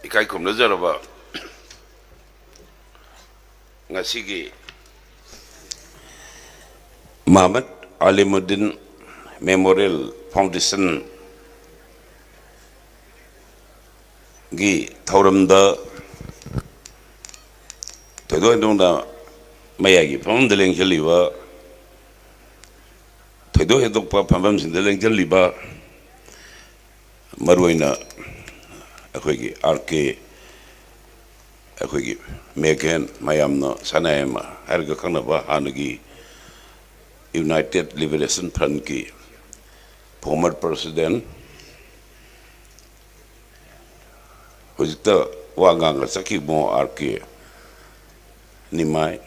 इकाई खुमनजरबा ngasiगी Muhammad Alimuddin Memorial Foundation gi thauramda thoidoi dongda mayagi pham deleng chaliba thoidoi hedokpa phambam sin deleng chaliba maruina akhoi RK akhoi Megan mayamna sanayama harga khanaba hanagi United Liberation Front ki former president hojita wangang saki mo RK nimai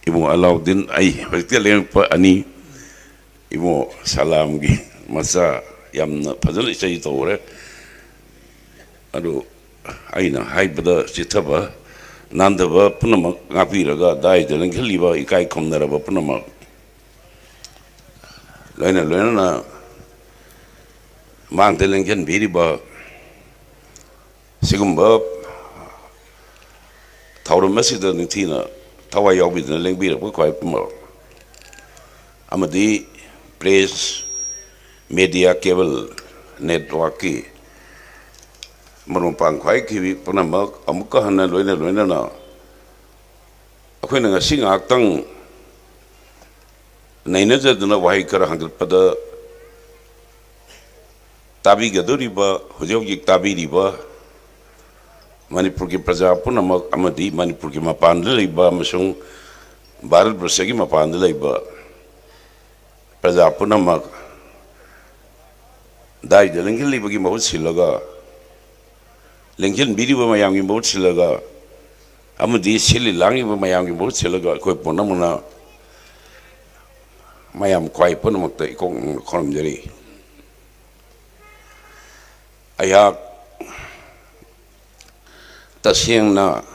ibu Alauddin ai hojita leng pa ani ibu salam gi masa yamna phajal isai tore adu aina haibada sithaba nandaba punama ngapiraga dai delang khaliba ikai khomnaraba punama loina mang delang khen biriba sigumba thauram masida nithina thawai yawbidna lengbira ko khwai puma amadi press media cable network ki marumpang khwai ki punama amuka hana loina na akhoi ngasi ngaktang naina jaduna wahai kara hangal pada tabi gaduriba hujaugi tabi riba Manipur ki praja punamak amadi Manipur ki mapanda laiba masung Bharat Barsha ki mapanda laiba praja punamak dai delengil liba ki mahut silaga lengil biriba mayam ki mahut silaga amadi sili langi ba mayam ki mahut silaga koi punamuna mayam kwai punamak ta ikong khonam jari ayak tasengna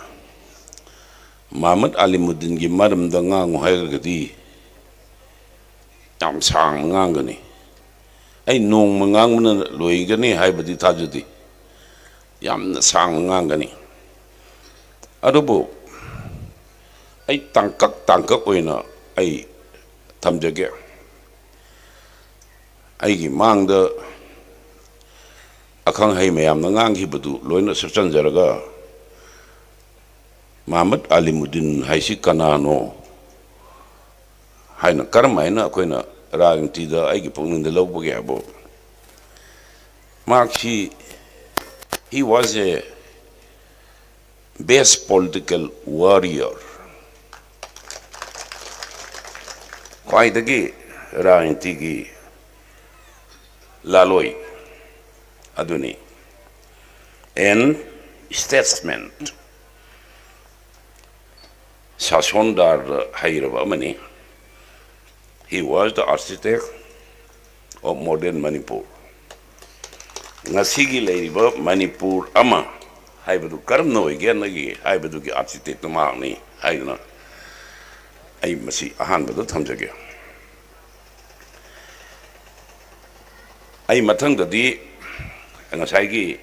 Muhammad Alimuddin gi maramda ngang haigadi tam sang ngangani ai nong mangang mana loigani haibadi thajudi yamna sang ngangani adubu ai tangkak oina ai thamjage ai gi mangda akhang hai mayam na ngang hi badu loina sachan jaraga Muhammad Alimuddin haisi kanano haina karmaina koina ragti da aigi pungning da lobge abo makhi he was a best political warrior kwaidagi ragti gi laloi aduni and statesman Sasondar Hairava Mani. He was the architect of modern Manipur. Ngasigi Laiba Manipur Ama Haibadu Karno again Nagi Haibadu architect Mani Haina I Masi Ahan Badu Tamjagi. I Matang the D and Asagi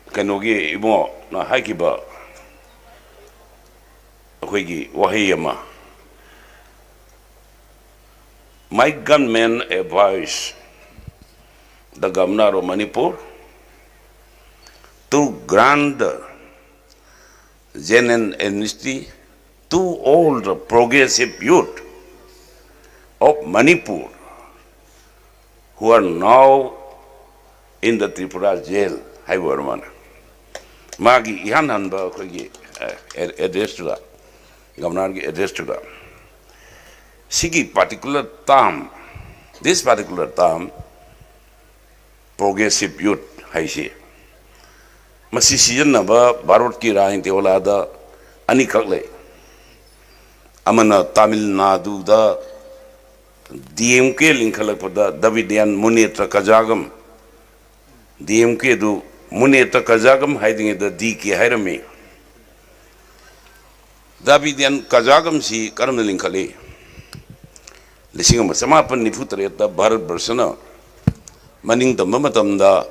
Kanogi Ibo na Haikiba. My gunmen advised the governor of Manipur to grant genuine amnesty to all the progressive youth of Manipur who are now in the Tripura jail. Hi, Varman. Magi Ihananba address to that. Governor address to that. Sigi particular term, this particular term, progressive youth, haisi. Masi season naba Bharat ki rahin te wala da ani kakle. Amana Tamil Nadu da DMK linkhalak pada Davidian Munitra Kajagam DMK do Munitra Kajagam hiding the D ki hairame. Davidian Kajagam si karam linkhali lisingam samapan nifutreta Bharat Barsha maning tamda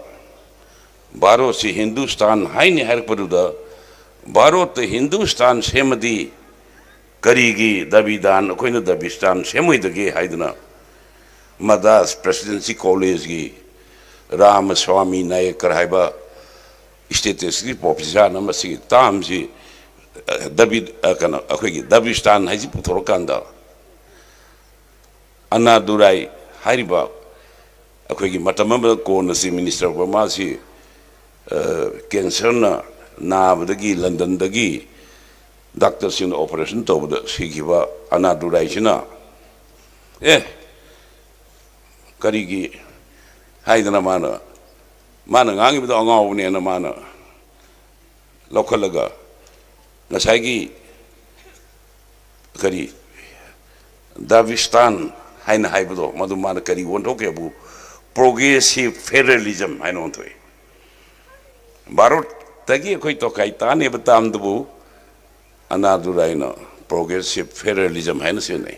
Bharat से Hindustan हाइने हरपदुदा Bharat Hindustan सेमदी करीगी दबिदान अखोइना दबिस्तान सेमोइदगे हाइदना Madras presidency college की Ramaswamy Naikar हाइबा status की professor नमसी ताम से दबी कना अखोइगी दबिस्तान हाइजी पुथोरकांदा अनादुराई हाइबा अखोइगी मतम कोनसी मिनिस्टर बमासी कैंसर नाबदगी लंदन दगी डॉक्टर सिंह ऑपरेशन तौबद सिगिबा अनादुराई सिना करीगी हाइदना माना माना ngangibido angawne na mana lokalaga ngasagi kari davistan haina haibido madu mana kari wontoke bu progressive federalism haina wontoi barot tagi koi to kai tane batam du anaduraina progressive federalism haina sene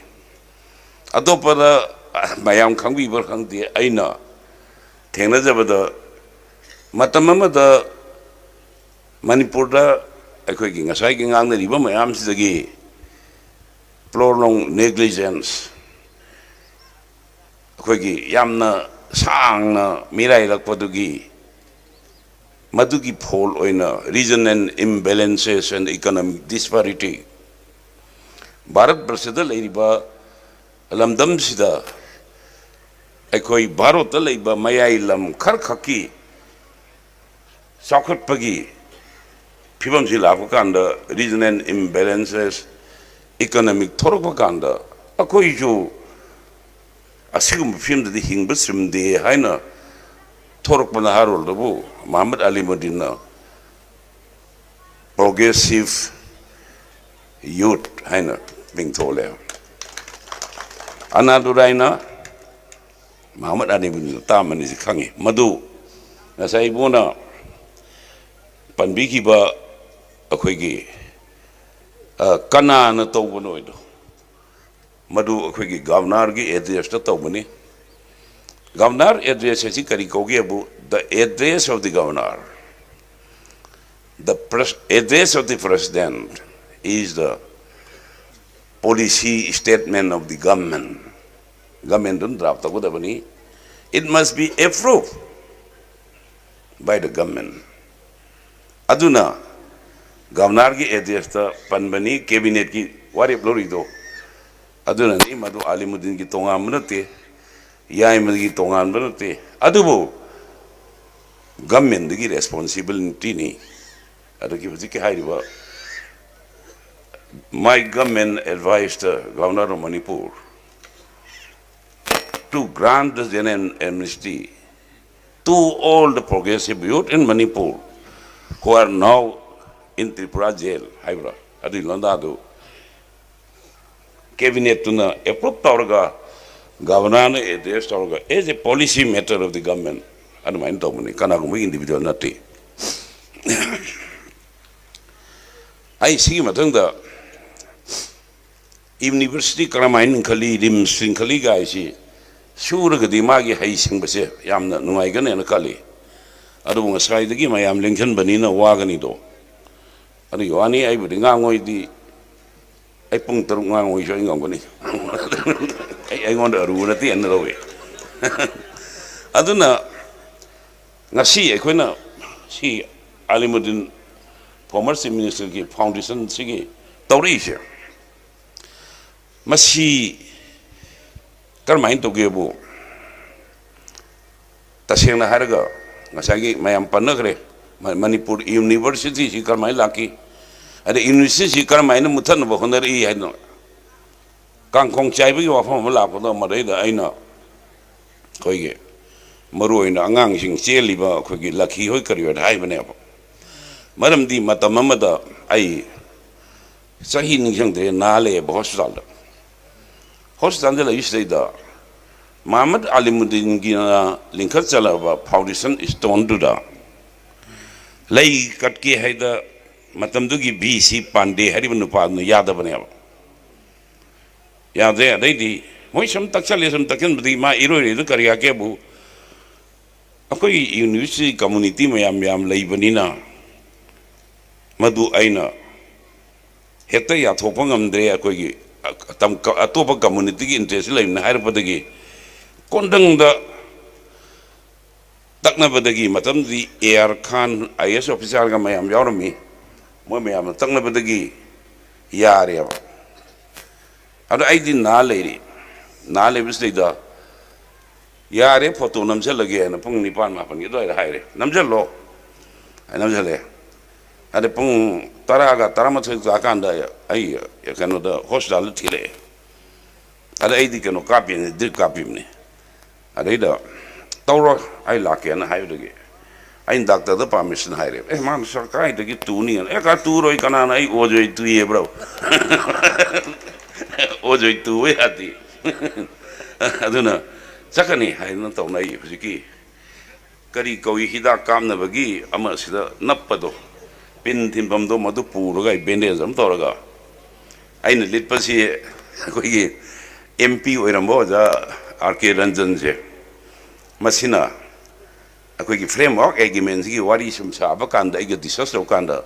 adopada mayam khangbi ber khangdi aina thengna jabada matam amada manipur da akhoi gi ngasai gi ngang na riba mayam sidagi prolong negligence akhoi gi yamna sangna mirai lakpadugi madugi phol oina region and imbalances and economic disparity bharat barshada leiriba lamdam sida अखोई भारत लेबा मयाई lump खर खकी चौखटपगी फिबम से लाप कांद reason and imbalances economic थोरक कांद अखोई जो असिगुम film दि हिंग बस्रिम दे हाइना थोरक बना हारोल दबो मोहम्मद अली मदीना प्रोग्रेसिव यूथ हाइना बिंग थोले अनादुराइना Muhammad Ali bin Tamani si khangi madu ngasai bona panbiki ba akhoi gi kana na tawbono ido madu akhoi gi governor gi address ta tawbani governor address si kari kogi abu the address of the governor the address of the president is the policy statement of the government don't draft it must be approved by the government aduna governor ki address ta panbani cabinet ki wari blori do aduna ni madu alimuddin ki tongam nate yaimad ki tongam nate adubo government ki responsibility ni adu ki buji ki hairiba my government advised the governor of Manipur to grant the general amnesty to all the progressive youth in Manipur who are now in Tripura jail. Haibra, adu landadu. Cabinet tuna approve tauraga, governor ne address tauraga as a policy matter of the government. Adu main taumuni kana gumi individual nati. Ai sigi matang da university kana main khali rim sing khali ga isi. सूरगदी मागी हई सिंबसे यामना नुंगाइगने न काली अदु ngasai mayam lengkhan bani na wagani do adu yoni ai budi ngangoi di ai pung teruk ngangoi so ingong bani ai ngon aru na ti an rowe aduna ngasi ai khoina si alimuddin former chief minister ki foundation sigi tawri se masi karmain to gebu tasengna harga ngasagi mayam panagre Manipur University si karmain laki ada university si karmain muthan ba honar I haino kangkong chai bi wa phom la ko do madai da aina koige maru ina angang sing cheli ba khogi laki hoi kariwa hai bane ba maram di matamamada ai sahi ning de na le ba hospital de la isla da Muhammad Alimuddin gi linkar chala ba foundation stone du da lai kat ki haida matam du gi BC Pandey hari banu pa nu yada bane ba yade dai di moi sam tak chale sam takin di ma iro ri du kariya ke bu अखोई university community ma'am लेबनीना मधु अना हेक्ट याथोप नमद्रे अखोई अतोप community की interest लेना है कोंडंग तकनबदगी मतमदी AR Khan IAS officer का मैम यारमी मोय मैम तकनबदगी यारेब अदो आइदी ना लेरी ना लेबिसदा यारे फोटो नमजलगे न पुंग निपान मापन की दोय हायरे नमजलो नमजले अदे पुंग तरागा तरामथै जाकांदा आई कनोदा हॉस्पिटल थिले अदे आइदी कनो कापिने ड्रिप कापिने अदेदा तौर आई लाके ना हायदगे आई डॉक्टर द परमिशन हायरे ए मान सरकार दगी तूनी ए का तूरोय कना ना आई ओजोय तुये ब्रो ओजोय तुवे आती अदुना चकनी हायना तौनाई हुजिकी करी कौई हिदा कामनबगी अमा सिदा नप्पदो पिन थिनफमदो मदु पुरगा बेंडेज अम तौरगा आइना लिटपसी कोई एमपी ओइरमबो जा आरके रंजन जे मसीना अखोई फ्रेमवर्क एग्रीमेंट की वारी सुम साब कांदा आई डिस्कस तौकांदा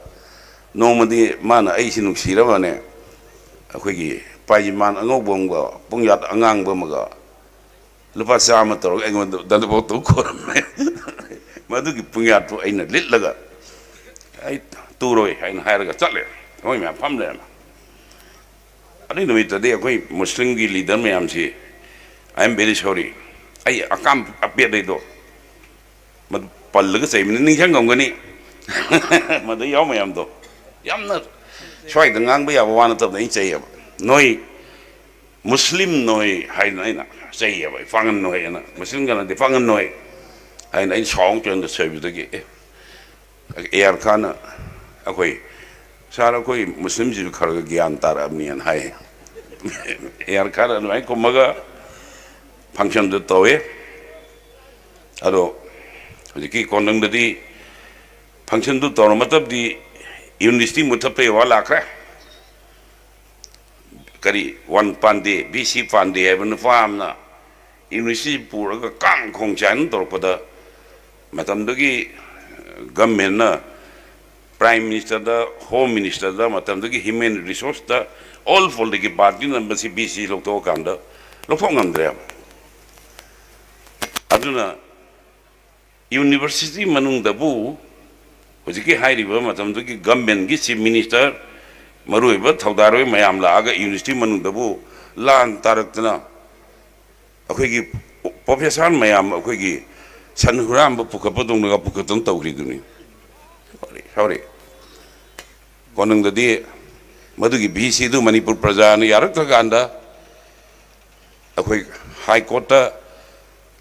नोमदी माना आई सिनुक्सिरबने अखोई पाइमान अंगोबोंगो पुंयात अंगांगबमगा लुपा चामा तौर दलबो तो खोरमे मधुकी पुंयात अइना लिटलगा आई तुरोय आइना हायरगा चले मोय म्या फमले अदि नुमितदे अखोई मुस्लिम की लीडर मैम से आई एम वेरी सॉरी आई अकाम अपे दो मद पल्लग सैमनि निंगंगमगनी मद याव मैम दो यामना स्वाइद ngang याब वाना तब नहीं चाहिए नोई मुस्लिम नोई हाइना चाहिए भाई फांगन नोई ना मुस्लिम गना दे फांगन नोई हाइना इन सॉन्ग चंद सेबिदगी एआर खान अखोई सारा कोई मुस्लिम जी खरग ज्ञान तार अबनियन हाय एआर खान अनवाई कोमगा फंक्शन दो तौवे अदो हजिकी कोंडंगददी फंक्शन दो तौर मतबदी यूनिवर्सिटी मुथपे वा लाखरे करी वन पांडे बीसी पांडे हैबन फामना यूनिवर्सिटी पुरगा कांग खोंचान तौरपदा मतमदगी गवर्नमेंट ना प्राइम मिनिस्टर दा होम मिनिस्टर दा मतमदगी ह्यूमन रिसोर्स दा ऑल पॉलिटिकल पार्टी नंबसी बीसी लोकतो कांदा लोफों ngandre अदुना यूनिवर्सिटी मनुंग दबु हुजिकी हाइरिबा मतमदगी गवर्नमेंट की चीफ मिनिस्टर मरुइबा थौदारोय मयाम लागा यूनिवर्सिटी मनुंग दबु लान तारकतना अखोइगी प्रोफेसर मयाम अखोइगी सनहुराम पुखपदोंगा पुखतन तौरिदुनी सॉरी कोनंगददी मदुगी बीसी दु मणिपुर प्रजा ने यारकतगांदा अखोइ हाई कोर्ट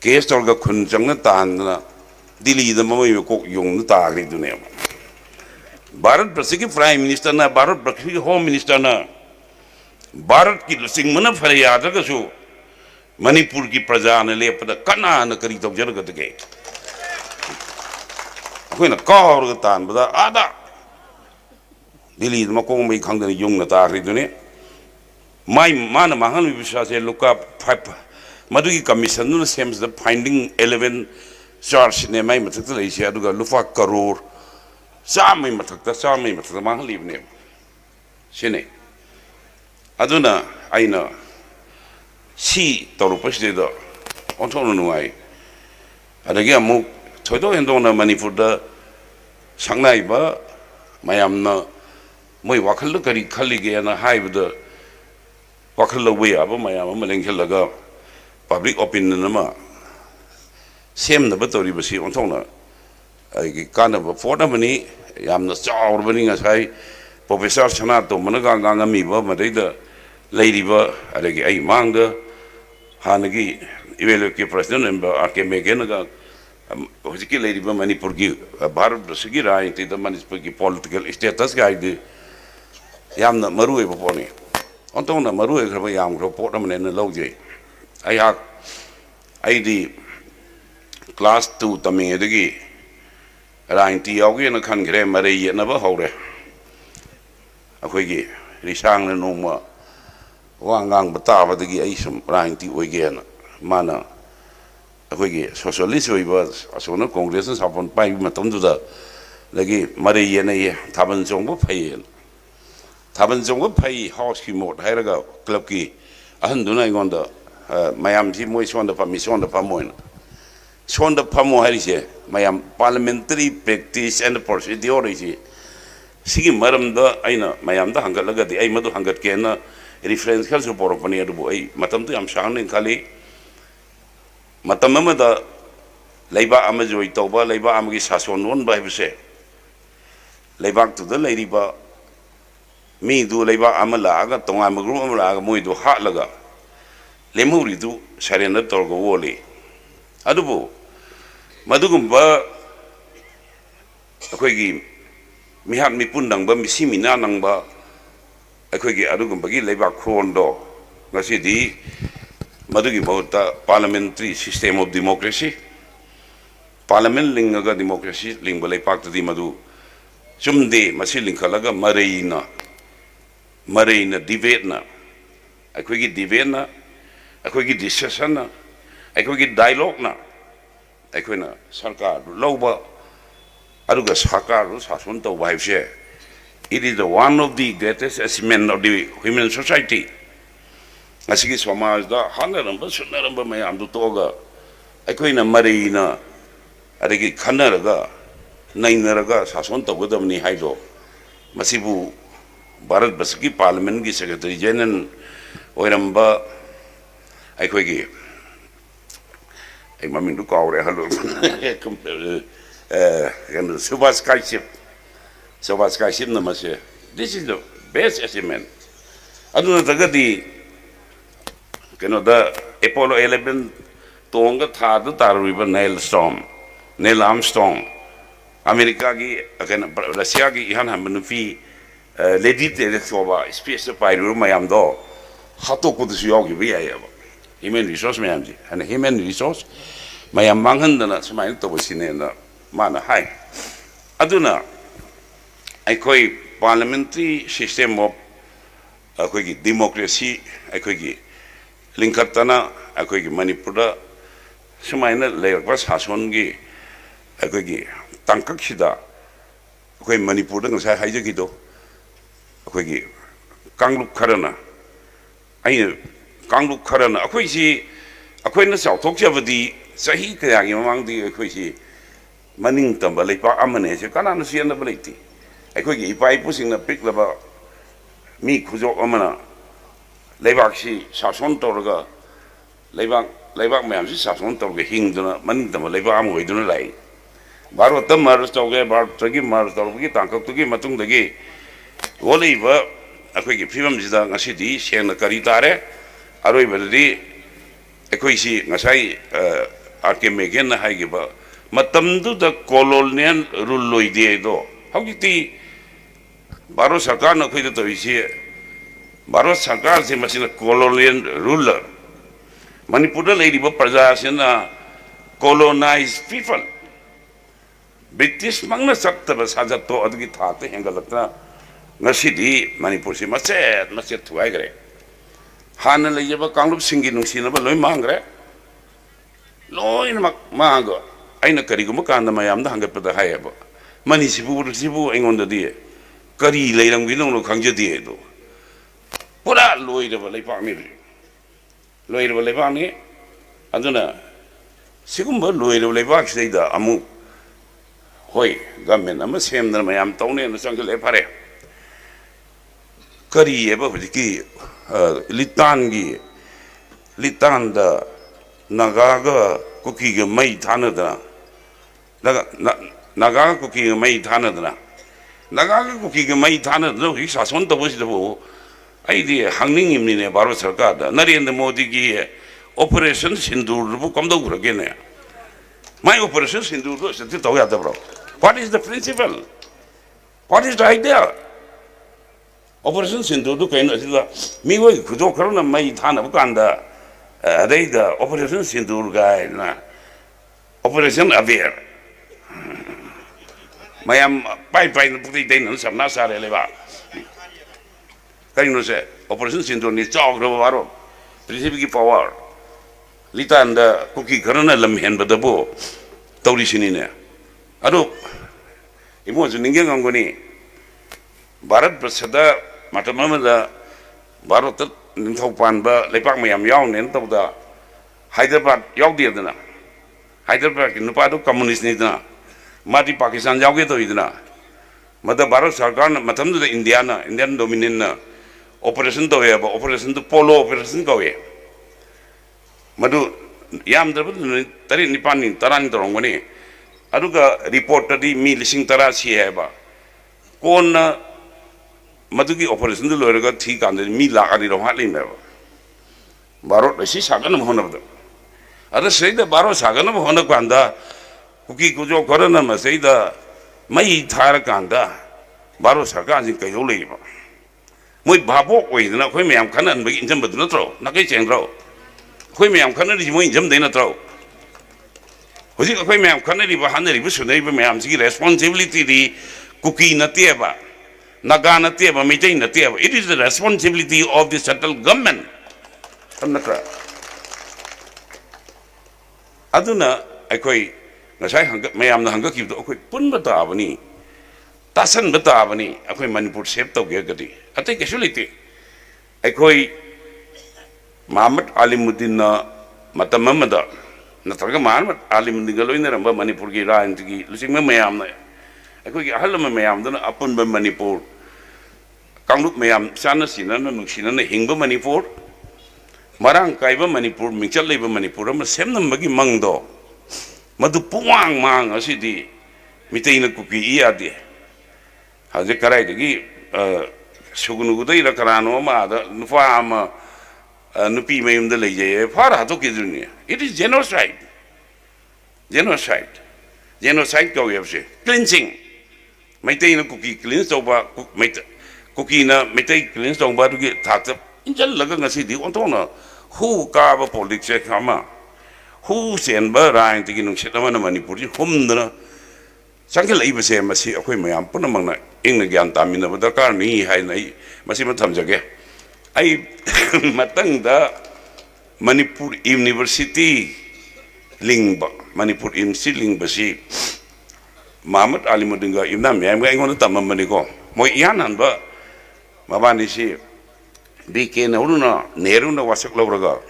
केस तौर खुन चंग ताना दिल्ली मई को योंग ताग्रीदुने भारत वर्ष की प्राइम मिनिस्टर ना भारत वर्ष की होम मिनिस्टर ना भारत की सिंगमन फरे यादगसु मणिपुर की प्रजा ने लेपद कना न करी तौजरगदगे अखोइना कावरग तानबदा आदा दिल्ली मकोंग मई खंगदन योंग ताग्रीदुने माई मान महन विश्वासे लुका 5 मधुगी कमीशन सेम्स द फाइंडिंग 11 चार्ज ने माई मथक लेसे अदुगा लुफा करोड़ चामई मथक मांगलीबने सिने अदुना आइना सी तौरपसिद ओंथोन नुआई अदगी अमुक थोइदो हेंदोना मणिपुर द संगनाइबा मयामना मोय वाखल करी खलिगे ना हाइबद वाखल लवे अब मयाम मलेंखेलगा पब्लिक ओपिनियन सेम तौरीबसी ओंथोना कानब फोटमनी यामना चाउरबनी ngasai प्रोफेसर सनातो मनगा गांगमीबा मदैदा लेरिबा अदगी आई मांगदा हानगी इवेलुएट प्रेसिडेंट मेंबर आरके मेगेनगा होजिकी लेरिबा मणिपुर की भारत वर्षगी राजनीति द मणिपुर की पॉलिटिकल स्टेटस गाइड यामना मरुएबा पोनी ओंथोना मरुएग्रबा यामग्रो पोटमने न लौजे आई क्लास 2 तमेदगी राजनीति यावगे न खनग्रे मरे येनब हौरे अखोइगी रिसांग नोंमा वांगांग बताबदगी आई सुम राजनीति ओइगेन माना ꯑꯩꯈꯣꯏꯒꯤ ꯁꯣꯁꯤꯌꯦꯂꯤꯁ ꯑꯣꯏꯕ ꯑꯁꯣꯝꯅ ꯀꯣꯡꯒ꯭ꯔꯦꯁꯅ ꯁꯥꯄꯣꯟ ꯄꯥꯏꯕ ꯃꯇꯝꯗꯨꯗ ꯂꯒꯤ ꯃꯔꯩ ꯌꯦꯟꯅꯩꯌꯦ ꯊꯥꯕꯜ ꯆꯣꯡꯕ ꯐꯩꯌꯦꯅ ꯊꯥꯕꯜ ꯆꯣꯡꯕ ꯐꯩ ꯍꯥꯎꯁꯀꯤ ꯃꯣꯠ ꯍꯥꯏꯔꯒ ꯀ꯭ꯂꯕꯀꯤ ꯑꯍꯟꯗꯨꯅ ꯑꯩꯉꯣꯟꯗ ꯃꯌꯥꯝꯁꯤ ꯃꯣꯏ ꯁꯣꯟꯗ ꯐꯝꯃꯤ ꯁꯣꯟꯗ ꯐꯝꯃꯣꯏꯅ ꯁꯣꯟꯗ ꯐꯝꯃꯣ ꯍꯥꯏꯔꯤꯁꯦ ꯃꯌꯥꯝ ꯄꯥꯔꯂꯤꯌꯥꯃꯦꯟꯇꯔꯤ ꯄ꯭ꯔꯦꯛꯇꯤꯁ ꯑꯦꯟ ꯄ꯭ꯔꯣꯁꯤꯗꯤꯌꯣꯔ ꯍꯥꯏꯁꯤ ꯁꯤꯒꯤ ꯃꯔꯝꯗ ꯑꯩꯅ ꯃꯌꯥꯝꯗ ꯍꯪꯒꯠꯂꯒꯗꯤ ꯑꯩ ꯃꯗꯨ ꯍꯪꯒꯠꯀꯦꯅ ꯔꯤꯐꯔꯦꯟꯁ ꯈꯔꯁꯨ ꯄꯣꯔꯛꯄꯅꯤ ꯑꯗꯨꯕꯨ ꯑꯩ ꯃꯇꯝꯗꯨ ꯌꯥꯝ ꯁꯥꯡꯅ ꯈꯜꯂꯤ ꯃꯇꯝ ꯑꯃꯗ ꯂꯩꯕꯥꯛ ꯑꯃ ꯖꯣꯏ ꯇꯧꯕ ꯂꯩꯕꯥꯛ ꯑꯃꯒꯤ ꯁꯥꯁꯣꯟ ꯂꯣꯟꯕ ꯍꯥꯏꯕꯁꯦ ꯂꯩꯕꯥꯛꯇꯨꯗ ꯂꯩꯔꯤꯕ ꯃꯤꯗꯨ ꯂꯩꯕꯥꯛ ꯑꯃ ꯂꯥꯛꯑꯒ ꯇꯣꯉꯥꯟꯕ ꯒ꯭ꯔꯨꯞ ꯑꯃ ꯂꯥꯛꯑꯒ ꯃꯣꯏꯗꯨ ꯍꯥꯠꯂꯒ ꯂꯦꯝꯍꯧꯔꯤꯗꯨ ꯁꯔꯦꯟꯗꯔ ꯇꯧꯔꯒ ꯑꯣꯜꯂꯤ ꯑꯗꯨꯕꯨ ꯃꯗꯨꯒꯨꯝꯕ ꯑꯩꯈꯣꯏꯒꯤ ꯃꯤꯍꯥꯠ ꯃꯤꯄꯨꯟ ꯅꯪꯕ ꯃꯤꯁꯤ ꯃꯤꯅꯥ ꯅꯪꯕ ꯑꯩꯈꯣꯏꯒꯤ ꯑꯗꯨꯒꯨꯝꯕꯒꯤ ꯂꯩꯕꯥꯛ ꯈꯣꯟꯗꯣ ꯉꯁꯤꯗꯤ ꯃꯗꯨꯒꯤ ꯃꯍꯨꯠꯇ parliamentary system of democracy parliament ꯂꯤꯡꯉꯒ ꯗꯦꯃꯣꯀ꯭ꯔꯦꯁꯤ ꯂꯤꯡꯕ ꯂꯩꯄꯥꯛꯇꯗꯤ ꯃꯗꯨ ꯆꯨꯝꯗꯦ ꯃꯁꯤ ꯂꯤꯡꯈꯠꯂꯒ ꯃꯔꯩꯅ ꯗꯤꯕꯦꯠꯅ ꯑꯩꯈꯣꯏꯒꯤ ꯗꯤꯕꯦꯠꯅ ꯑꯩꯈꯣꯏꯒꯤ ꯗꯤꯁꯀꯁꯟꯅ ꯑꯩꯈꯣꯏꯒꯤ ꯗꯥꯏꯂꯣꯒꯅ ꯑꯩꯈꯣꯏꯅ ꯁꯔꯀꯥꯔꯗꯨ ꯂꯧꯕ ꯑꯗꯨꯒ ꯁꯔꯀꯥꯔꯗꯨ ꯁꯥꯁꯣꯟ ꯇꯧꯕ ꯍꯥꯏꯕꯁꯦ it is the one of the greatest achievement of the human society ꯑꯁꯤꯒꯤ ꯁꯃꯥꯖꯗ ꯍꯥꯟꯅꯔꯝꯕ ꯁꯨꯠꯅꯔꯝꯕ ꯃꯌꯥꯝꯗꯨ ꯇꯣꯛꯑꯒ ꯑꯩꯈꯣꯏꯅ ꯃꯔꯩꯅ ꯑꯗꯒꯤ ꯈꯟꯅꯔꯒ ꯅꯩꯅꯔꯒ ꯁꯥꯁꯣꯟ ꯇꯧꯒꯗꯕꯅꯤ ꯍꯥꯏꯗꯣ ꯃꯁꯤꯕꯨ ꯚꯥꯔꯠ ꯕꯔꯁꯀꯤ ꯄꯥꯔꯂꯤꯌꯥꯃꯦꯟꯒꯤ ꯁꯦꯀ꯭ꯔꯦꯇꯔꯤ ꯖꯦꯅꯔꯦꯜ ꯑꯣꯏꯔꯝꯕ ꯑꯩꯈꯣꯏꯒꯤ ꯑꯩ ꯃꯃꯤꯡꯗꯨ ꯀꯥꯎꯔꯦ ꯀꯩꯅꯣ ꯁꯨꯕꯥꯁ ꯀꯥꯏꯁꯤꯞꯅ ꯃꯁꯦ ꯗꯤꯁ ꯏज ꯗ ꯕꯦꯁ ꯑꯦꯆꯤꯞꯃꯦꯟ ꯑꯗꯨ ꯅꯠꯇ꯭ꯔꯒꯗꯤ ꯀꯩꯅꯣꯗ ꯑꯦꯄꯣꯂꯣ 11 ꯇꯣꯡꯒ ꯊꯥꯗ ꯇꯥꯔꯨꯔꯤꯕ ꯅꯦꯜ ꯑꯥꯔꯝꯁꯇ꯭ꯔꯣꯡ ꯑꯃꯦꯔꯤꯀꯥꯒꯤ ꯀꯩꯅꯣ ꯔꯁꯤꯌꯥꯒꯤ ꯏꯍꯥꯟ ꯍꯥꯟꯕ ꯅꯨꯄꯤ ꯂꯦꯗꯤ ꯇꯦꯔꯦꯁꯣꯚꯥ ꯁ꯭ꯄꯦꯁꯇ ꯄꯥꯏꯔꯨꯕ ꯃꯌꯥꯝꯗꯣ ꯍꯥꯠꯇꯣꯛꯄꯗꯁꯨ ꯌꯥꯎꯈꯤꯕ ꯌꯥꯏꯑꯕ ꯍ꯭ꯌꯨꯃꯦꯟ ꯔꯤꯁꯣꯔꯁ ꯃꯌꯥꯝꯁꯦ ꯍꯥꯏꯅ ꯍ꯭ꯌꯨꯃꯦꯟ ꯔꯤꯁꯣꯔꯁ ꯃꯌꯥꯝ ꯃꯥꯡꯍꯟꯗꯅ ꯁꯨꯃꯥꯏꯅ ꯇꯧꯕꯁꯤꯅꯦꯅ ꯃꯥꯅ ꯍꯥꯏ ꯑꯗꯨꯅ ꯑꯩꯈꯣꯏ ꯄꯥꯔꯂꯤꯌꯥꯃꯦꯟꯇꯔꯤ ꯁꯤꯁꯇꯦꯝ ꯑꯣꯐ ꯑꯩꯈꯣꯏꯒꯤ ꯗꯦꯃꯣꯀ꯭ꯔꯦꯁꯤ ꯑꯩꯈꯣꯏꯒꯤ ꯂꯤꯡꯈꯠꯇꯅ ꯑꯩꯈꯣꯏꯒꯤ ꯃꯅꯤꯄꯨꯔꯗ ꯁꯨꯃꯥꯏꯅ ꯂꯩꯔꯛꯄ ꯁꯥꯁꯣꯟꯒꯤ ꯑꯩꯈꯣꯏꯒꯤ ꯇꯥꯡꯀꯛꯁꯤꯗ ꯑꯩꯈꯣꯏ ꯃꯅꯤꯄꯨꯔꯗ ꯉꯁꯥꯏ ꯍꯥꯏꯖꯈꯤꯗꯣ ꯑꯩꯈꯣꯏꯒꯤ ꯀꯥꯡꯂꯨꯞ ꯈꯔꯅ ꯑꯩꯈꯣꯏꯁꯤ ꯑꯩꯈꯣꯏꯅ ꯆꯥꯎꯊꯣꯛꯆꯕꯗꯤ ꯆꯍꯤ ꯀꯌꯥꯒꯤ ꯃꯃꯥꯡꯗꯒꯤ ꯑꯩꯈꯣꯏꯁꯤ ꯃꯅꯤꯡ ꯇꯝꯕ ꯂꯩꯄꯥꯛ ꯑꯃꯅꯦꯁꯦ ꯀꯅꯥꯅꯁꯨ ꯌꯦꯟꯅꯕ ꯂꯩꯇꯦ ꯑꯩꯈꯣꯏꯒꯤ ꯏꯄꯥ ꯏꯄꯨꯁꯤꯡꯅ ꯄꯤꯛꯂꯕ ꯃꯤ ꯈꯨꯖꯣꯛ ꯑꯃꯅ ꯂꯩꯕꯥꯛꯁꯤ ꯁꯥꯁꯣꯟ ꯇꯧꯔꯒ ꯂꯩꯕꯥꯛ ꯃꯌꯥꯝꯁꯤ ꯁꯥꯁꯣꯟ ꯇꯧꯔꯒ ꯍꯤꯡꯗꯨꯅ ꯃꯅꯤꯡ ꯇꯝꯕ ꯂꯩꯕꯥꯛ ꯑꯃ ꯑꯣꯏꯗꯨꯅ ꯂꯥꯛꯏ ꯚꯥꯔꯠꯇ ꯃꯔꯁ ꯇꯧꯒꯦ ꯚꯥꯔꯠꯇꯒꯤ ꯃꯔꯁ ꯇꯧꯔꯛꯄꯒꯤ ꯇꯥꯡꯀꯛꯇꯨꯒꯤ ꯃꯇꯨꯡꯗꯒꯤ ꯑꯣꯜꯂꯛꯏꯕ ꯑꯩꯈꯣꯏꯒꯤ ꯐꯤꯕꯝꯁꯤꯗ ꯉꯁꯤꯗꯤ ꯁꯦꯡꯅ ꯀꯔꯤ ꯇꯥꯔꯦ ꯑꯔꯣꯏꯕꯗꯗꯤ ꯑꯩꯈꯣꯏꯁꯤ ꯉꯁꯥꯏ ꯑꯥꯔ ꯀꯦ ꯃꯦꯒꯦꯟꯅ ꯍꯥꯏꯈꯤꯕ ꯃꯇꯝꯗꯨꯗ ꯀꯣꯂꯣꯅꯤꯌꯦꯜ ꯔꯨꯜ ꯂꯣꯏꯗꯦ ꯑꯗꯣ ꯍꯧꯖꯤꯛꯇꯤ ꯚꯥꯔꯠ ꯁꯔꯀꯥꯔꯅ ꯑꯩꯈꯣꯏꯗ ꯇꯧꯔꯤꯁꯤ ꯚꯥꯔꯠ ꯁꯔꯀꯥꯔꯁꯤ ꯃꯁꯤꯅ ꯀꯣꯂꯣꯅꯤꯌꯦꯜ ꯔꯨꯂꯔ ꯃꯅꯤꯄꯨꯔꯗ ꯂꯩꯔꯤꯕ ꯄ꯭ꯔꯖꯥꯁꯤꯅ ꯀꯣꯂꯣꯅꯥꯏꯖ ꯄꯤꯄꯜ ꯕ꯭ꯔꯤꯇꯤꯁꯃꯛꯅ ꯆꯠꯇꯕ ꯁꯥꯖꯠꯇꯣ ꯑꯗꯨꯒꯤ ꯊꯥꯛꯇ ꯍꯦꯟꯒꯠꯂꯛꯇꯅ ꯉꯁꯤꯗꯤ ꯃꯅꯤꯄꯨꯔꯁꯤ ꯃꯆꯦꯠ ꯊꯨꯒꯥꯏꯈ꯭ꯔꯦ ꯍꯥꯟꯅ ꯂꯩꯖꯕ ꯀꯥꯡꯂꯨꯞꯁꯤꯡꯒꯤ ꯅꯨꯡꯁꯤꯅꯕ ꯂꯣꯏ ꯃꯥꯡꯈ꯭ꯔꯦ ꯂꯣꯏꯅꯃꯛ ꯃꯥꯡꯉꯒ ꯑꯩꯅ ꯀꯔꯤꯒꯨꯝꯕ ꯀꯥꯟꯗ ꯃꯌꯥꯝꯗ ꯍꯪꯒꯠꯄꯗ ꯍꯥꯏꯌꯦꯕ ꯃꯅꯤꯄꯨꯔꯁꯤꯕꯨ ꯑꯩꯉꯣꯟꯗꯗꯤ ꯀꯔꯤ ꯂꯩꯔꯝꯒꯗꯧꯅꯣ ꯈꯪꯖꯗꯦ ꯑꯗꯣ ꯄꯨꯔꯥ ꯂꯣꯏꯔꯕ ꯂꯩꯄꯥꯛꯅꯤ ꯂꯣꯏꯔꯕ ꯂꯩꯄꯥꯛꯅꯤ ꯑꯗꯨꯅ ꯁꯤꯒꯨꯝꯕ ꯂꯣꯏꯔꯕ ꯂꯩꯄꯥꯛꯁꯤꯗꯩꯗ ꯑꯃꯨꯛ ꯍꯣꯏ ꯒꯃꯦꯟ ꯑꯃ ꯁꯦꯝꯗꯅ ꯃꯌꯥꯝ ꯇꯧꯅꯦꯅ ꯆꯪꯁꯤꯜꯂꯛꯑꯦ ꯐꯔꯦ ꯀꯔꯤꯑꯕ ꯍꯧꯖꯤꯛꯀꯤ ꯂꯤꯇꯥꯟꯗ ꯅꯥꯒꯥꯒ ꯀꯨꯀꯤꯒ ꯃꯩ ꯊꯥꯅꯗꯅ ꯅꯥꯒꯥꯒ ꯀꯨꯀꯤꯒ ꯃꯩ ꯊꯥꯅꯗꯅ ꯍꯧꯖꯤꯛ ꯁꯥꯁꯣꯟ ꯇꯧꯕꯁꯤꯗꯕꯨ ꯑꯩꯗꯤ ꯍꯪꯅꯤꯡꯉꯤꯕꯅꯤꯅꯦ ꯚꯥꯔꯠ ꯁꯔꯀꯥꯔꯗ ꯅꯔꯦꯟꯗ꯭ꯔ ꯃꯣꯗꯤꯒꯤ ꯑꯣꯄꯔꯦꯁꯟ ꯁꯤꯟꯗꯨꯔꯗꯨꯕꯨ ꯀꯝꯗꯧꯈ꯭ꯔꯒꯦꯅꯦ ꯃꯥꯏ ꯑꯣꯄꯔꯦꯁꯟ ꯁꯤꯟꯗꯨꯔꯗꯨ ꯑꯁꯤꯗ ꯇꯧ ꯌꯥꯗꯕ꯭ꯔꯣ ꯋꯥꯠ ꯏꯁ ꯗ ꯄ꯭ꯔꯤꯟꯁꯤꯄꯜ ꯋꯥꯠ ꯏꯁ ꯗ ꯑꯥꯏꯗꯤꯌꯥ ꯑꯣꯄꯔꯦꯁꯟ ꯁꯤꯟꯗꯨꯔꯗꯨ ꯀꯩꯅꯣ ꯑꯁꯤꯗ ꯃꯤꯑꯣꯏ ꯈꯨꯖꯣꯛ ꯈꯔꯅ ꯃꯩ ꯊꯥꯅꯕ ꯀꯥꯟꯗ ꯑꯗꯩꯗ ꯑꯣꯄꯔꯦꯁꯟ ꯁꯤꯟꯗꯨꯔ ꯒꯥꯏꯅ ꯑꯣꯄꯔꯦꯁꯟ ꯑꯕꯦꯔ ꯃꯌꯥꯝ ꯄꯥꯏꯅ ꯄꯨꯛꯇꯩ ꯇꯩꯅꯅ ꯁꯝꯅꯥ ꯆꯥꯔꯦ ꯂꯩꯕꯥꯛ ꯀꯔꯤꯅꯣꯁꯦ ꯑꯣꯄꯔꯦꯁꯟ ꯁꯤꯟꯗꯨꯔꯅꯤ ꯆꯥꯎꯈ꯭ꯔꯕ ꯚꯥꯔꯠ ꯄ꯭ꯔꯤꯊꯤꯕꯤꯒꯤ power Litanda kuki karana lam hen badabo tauri sinine ado imo juninge ngangoni Bharat Bersada matamamada Bharat ninthaupan ba lepak mayam yaw nen tawda Hyderabad yaw diadana Hyderabad ki nupado communist ni dana mati Pakistan yaw ge to idana mada Bharat sarkar na matamda Indian dominant na operation to ya ba operation to polo operation ko ye madu yam drabad tari nipani tarani torongoni aduga report tadi mi lising tarasi hai ba kon madugi operation de loiraga thi kande mi lagani ro halin ba baro resi sagan mo honabda ada seida baro sagan mo honab kanda kuki kujo korana ma seida mai thar kanda baro sagan jin kayo lei ba moi babo oi na khoi myam khanan ba injam bad na tro na kai cheng ro khoi myam khanan ri moi injam de na tro hoji khoi myam khanan ri ba han ri bu sunai ba myam ji responsibility di kuki na te ba naga na te ba mitai na te ba it is the responsibility of the central government tamnakra aduna akhoi ngasai hang myam na hang ki do akhoi pun ba ta bani tasan ba ta bani akhoi manipur save to ge gadi atai kesuliti akhoi Muhammad Alimuddin na matamamada natraga Muhammad Alimuddin galoina ramba manipur ki raanti ki lusing mayam na akhoi ahal mayam dana apun ba manipur kanglup mayam sana sina na nuksina na hingba manipur marang kaiba manipur mingchal leiba manipur ma semnam bagi mangdo madu puang mang asidi mitei na kuki iya de haje karai degi sugunu gudai la karano ma da nufa ama nupi mayum da leje fara to ki dunia it is genocide ko yebse cleansing mitei na kuki cleanse to ba kuki na mitei cleanse to ba dugi thak injal laga ngasi di ontona hu ka ba politics kama hu sen ba rain ti ginung seta mana manipur ji humdana sangkel ai base masi akoi mayam puna mangna ingna gyan tamina ba dakar ni hai nai masi ma thamjage ai matang da Manipur University lingba Manipur University lingba si Muhammad Alimuddin ga imna myam ga ingona tamamani ko moi yanan ba mabani si BK na uruna Nehru na wasak lawraga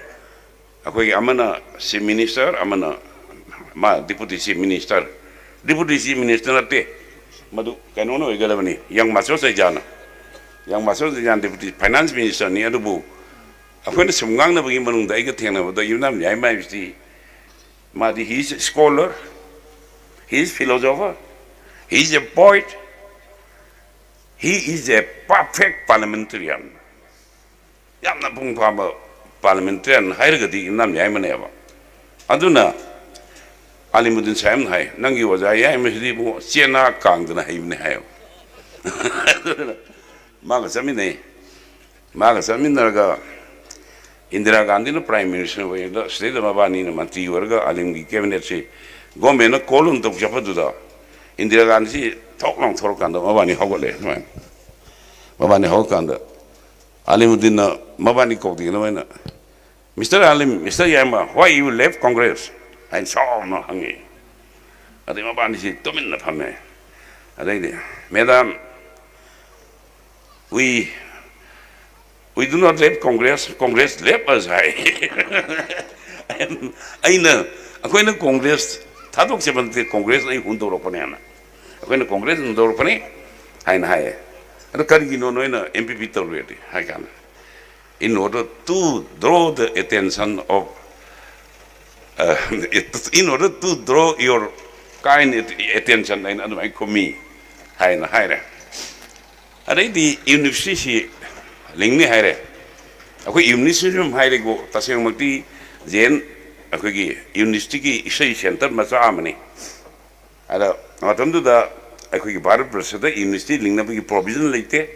akoi amana si minister amana ma deputy chief minister ate madu kanono egalabani yang maso sa jana deputy finance minister ni adubu akoi na sumgang na bagi manung dai ga thengna ba yunam yai mai si ma di he is a scholar, he is philosopher, he is a poet, he is a perfect parliamentarian. Yamna pung pamba parliamentarian hairagadi nam yai maneba aduna Alimuddin Sam hai nangi waja yai mesdi bu chena kangdana haibne hayo maga samine raga Indira Gandhi na prime minister wa da state mabani na mantri warga alimgi cabinet se gombe na kolum to japadu Indira Gandhi thok long thor kanda mabani hogole mabani hokanda Alimuddin na mabani kokti na wana Mr. Yama why you left Congress and so no hangi ade mabani si tomin na phame ade madam we do not leave Congress left us aina akoina Congress thadok sebante Congress ai hundoro panena akoina Congress hundoro pane haina hae ado karigi no noina MPP to ready haikana in order to draw the attention of in order to draw your kind attention in adu mai komi haina haire adai di university lingni haire akoi university haire go taseng makti jen akoi gi university ki isai center macha amani ada matamdu da akoi gi Bharat Bersada university lingna bi provision leite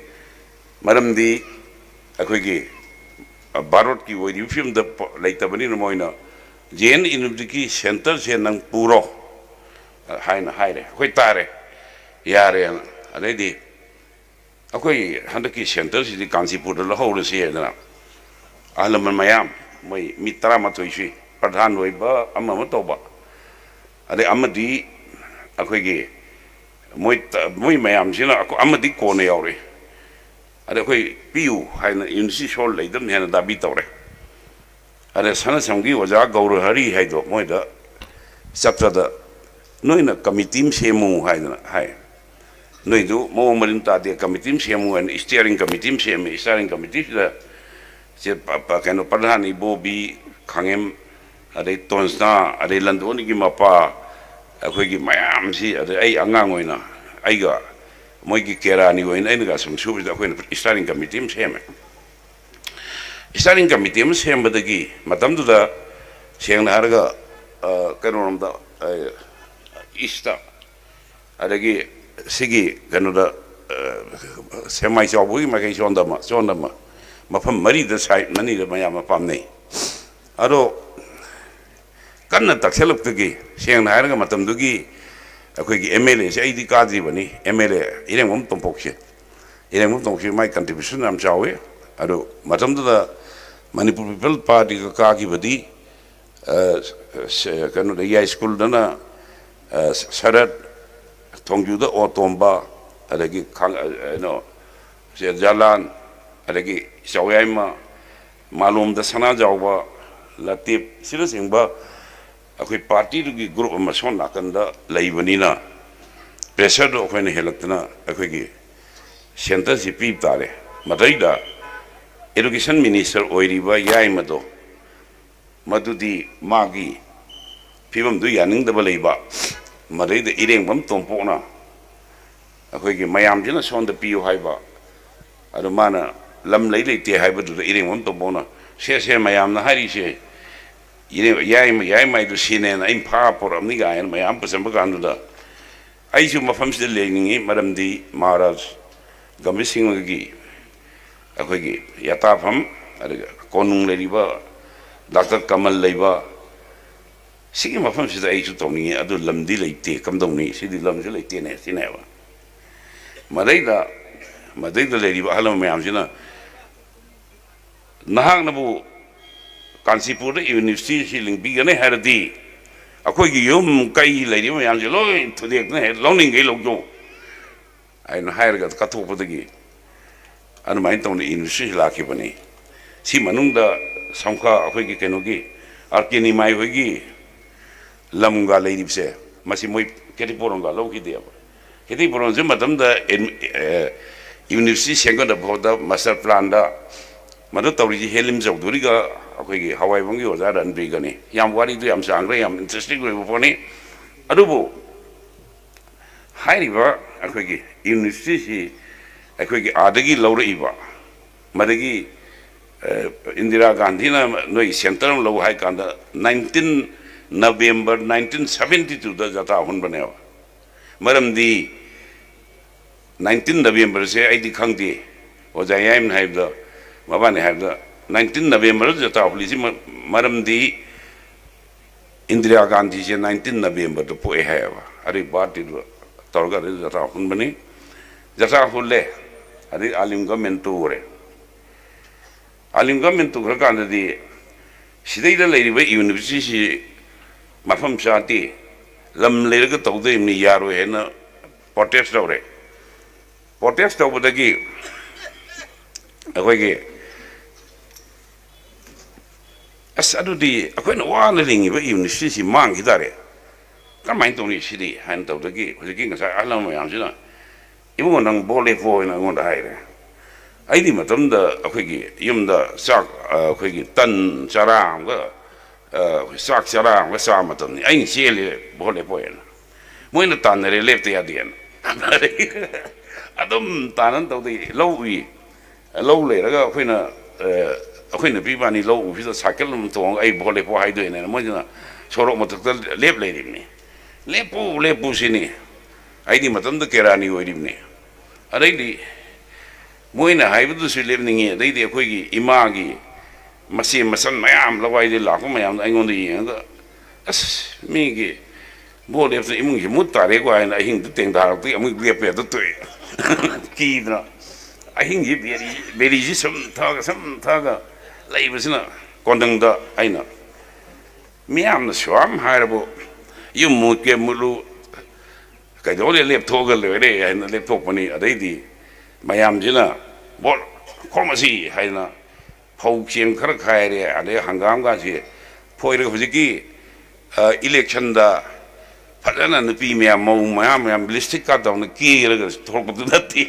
maram di akoi gi Bharat ki wo reform da leita bani no moina jen university ki center je nang puro haina haire akoi tare yare adai di akoi handaki center si Kanchipur la hole si na alaman mayam mai mitra ma toishi प्रधान तौब अदे अखोगी मोई ma'am से कोने you're अदे अखोई PU है university soul लेदम है दाबी तौरे अदे सन समगी ओजा गौरहरी है दो मोइद चत्रद नोइना कमिटी सेमु है नोइदु मो मरिन तादे कमिटी सेमु एन स्टीयरिंग कमिटी सेमे स्टीयरिंग कमिटी से कनो प्रधान इबोबी खांगेम अदे तोंसना अदे लंदोनी की मपा अखोगी मैम सी अदे आई अंगांग ओइना आइगा मोइगी केरानी ओइना आइनगा सम सुबिदा अखोइना स्टीयरिंग कमिटी सेमे स्टीयरिंग कमिटी सेमबदगी मतमदुदा सेंगना हारगा कनोरमदा ईस्टा अदगी सिगी कनोदा सेमाई चावबुगी मकै सोंदमा मफम मरीद साइड मनीद मयाम पामनै अदो कन्ना तक्सलुक्तगी सेंगना हारगा मतमदुगी अखोगी एमएलए से आइदी काद्रिबनी एमएलए इरेंगम तोंपोक्से माई कंट्रीब्यूशन नाम चावे अदो मतमदुदा मणिपुर पीपल पार्टी का कागिबदी कनोदा याई स्कूल दना सरद थोंजुदा ओतोंबा अदगी नो से जालान अदगी चावयाइमा मालूमदा सना जावबा लतीफ सिर सिंबा अखोई पार्टी दुगी ग्रुप अमा सोन नाकंदा लैबनीना प्रेशर दो अखोइना हेलक्तना अखोगी सेंटर से पीब तारे मदैदा एजुकेशन मिनिस्टर ओइरिबा याइमदो मदुदी मागी फिबम दु यानिंगदबा लैबा मदैदा इरेंगबम तोंपोना अखोगी मयाम जिना सोंद पियो हाइबा अदो माना लम लै लेते हाइबदुदा इरेंगबम तोंपोना से मयाम ना हारिसे याई माइदु सिनेना इन फा पोरमनि गायन मयाम पसंब कांदुदा आइसु मफम से लेनिंगी मरमदी महाराज गंभीर सिंह की अखोगी यताफम कोनुंग लेरिबा डॉक्टर कमल लेबा सिगी मफम से आइसु तौनिंगी अदु लमदी लेते कमदौनी सिदी लमजु लेते ने सिनेबा मदैदा लेरिबा हलम मयाम सिना नहांगनबु कांसीपुर यूनिवर्सिटी से लिंपीगने हरदी अखोगी यूम कई लेरी मयाम से लोय थुदेकने लौनिंगे लौजो आइना हायरगा कथोपदगी अनुमाइन तौन यूनिवर्सिटी लाखिबनी सी मनुंगदा समखा अखोगी केनोगी आरकेनी माई होगी लमगा लेरिबसे मसी मोय केतिपोरंगा लौखिदेब केतिपोरंग जे मतमदा यूनिवर्सिटी सेंगदा भोदा मास्टर प्लान दा मदु तौरिजी हेलिम जौदुरिगा अखोगी हवाईबंगी ओजा रनबीगनी याम वारीदु याम सांग्रे याम इंटरेस्टिंग ओइबो पोनी अदुबो हाइरिबा अखोगी यूनिवर्सिटी सी अखोगी आदगी लौरइबा मदगी इंदिरा गांधी ना नोई सेंटर में लौ हाई कांदा 19 नवंबर 1972 दा जता हुन बनेवा मरमदी 19 नवंबर से आइदी खंगदी ओजा याम हाइबदा मबाने हाइबदा 19 नवंबर जता हुलिसी मरमदी इंदिरा गांधी से 19 नवंबर तो पोए हैवा अरे पार्टी तौरगा जता हुन बने जता हुले अरे आलिम गवर्नमेंट टूरे आलिम गवर्नमेंट टू खरकांददी सिदैदा लेरिबा यूनिवर्सिटी मफम चाती लम लेरगा तौदे यारो हेना प्रोटेस्ट तौबदगी अखोगी अस अदुदी अखोइना वाना लिंगिबा यूनिवर्सिटी मांगिदारे कमाइन तौनी सिदी हाइन तौदगी हुजिकी ngasa alam mayamsina इबुंग नंग बोले फोइना ngोंदा हाइरे आइदी मतमदा अखोगी युमदा साक अखोगी तन चरांग साक चरांग सा मतमनी आइन सेले बोले फोइना मोइना तानरे लेफ्ते यादियन अदम तानन तौदी लौई लौ लेरगा अखोइना बिबानी लौ उफिसा साइकिल तोंग आई बोले फो हाइदोइना मोइना सोरो मतकता लेप लेरिमनी लेपू सिनी आइदी मतमदा केरानी ओइरिमनी अदैदी मोइना हाइबदुसु लेबनिंगी अदैदी अखोगी इमागी मसी मसन मयाम लवाइदे लाखो मयाम आइंगोंदा येंगा अस मीगी बोलेफ्स इमुंगी मुत तारे को आइना अहिंग तेंदारक्ति अमुक लेपे दतोय कीदना अहिंगी बेरी सम थागा लाइबसिना कोंदंगदा आइना मियाम स्वाम हारबो यू मुके मुलु कईदोले लेपथोग लोरे है लेपथोपनी अदैदी मयाम जिना बोल खोमसी है ना फौ चेंग खर खायरे अदे हंगाम गासी फोइरे हुजिकी इलेक्शन दा फजना नुपी मयाम मौ मयाम लिस्टिक का दौन कीरग थोरपदु नती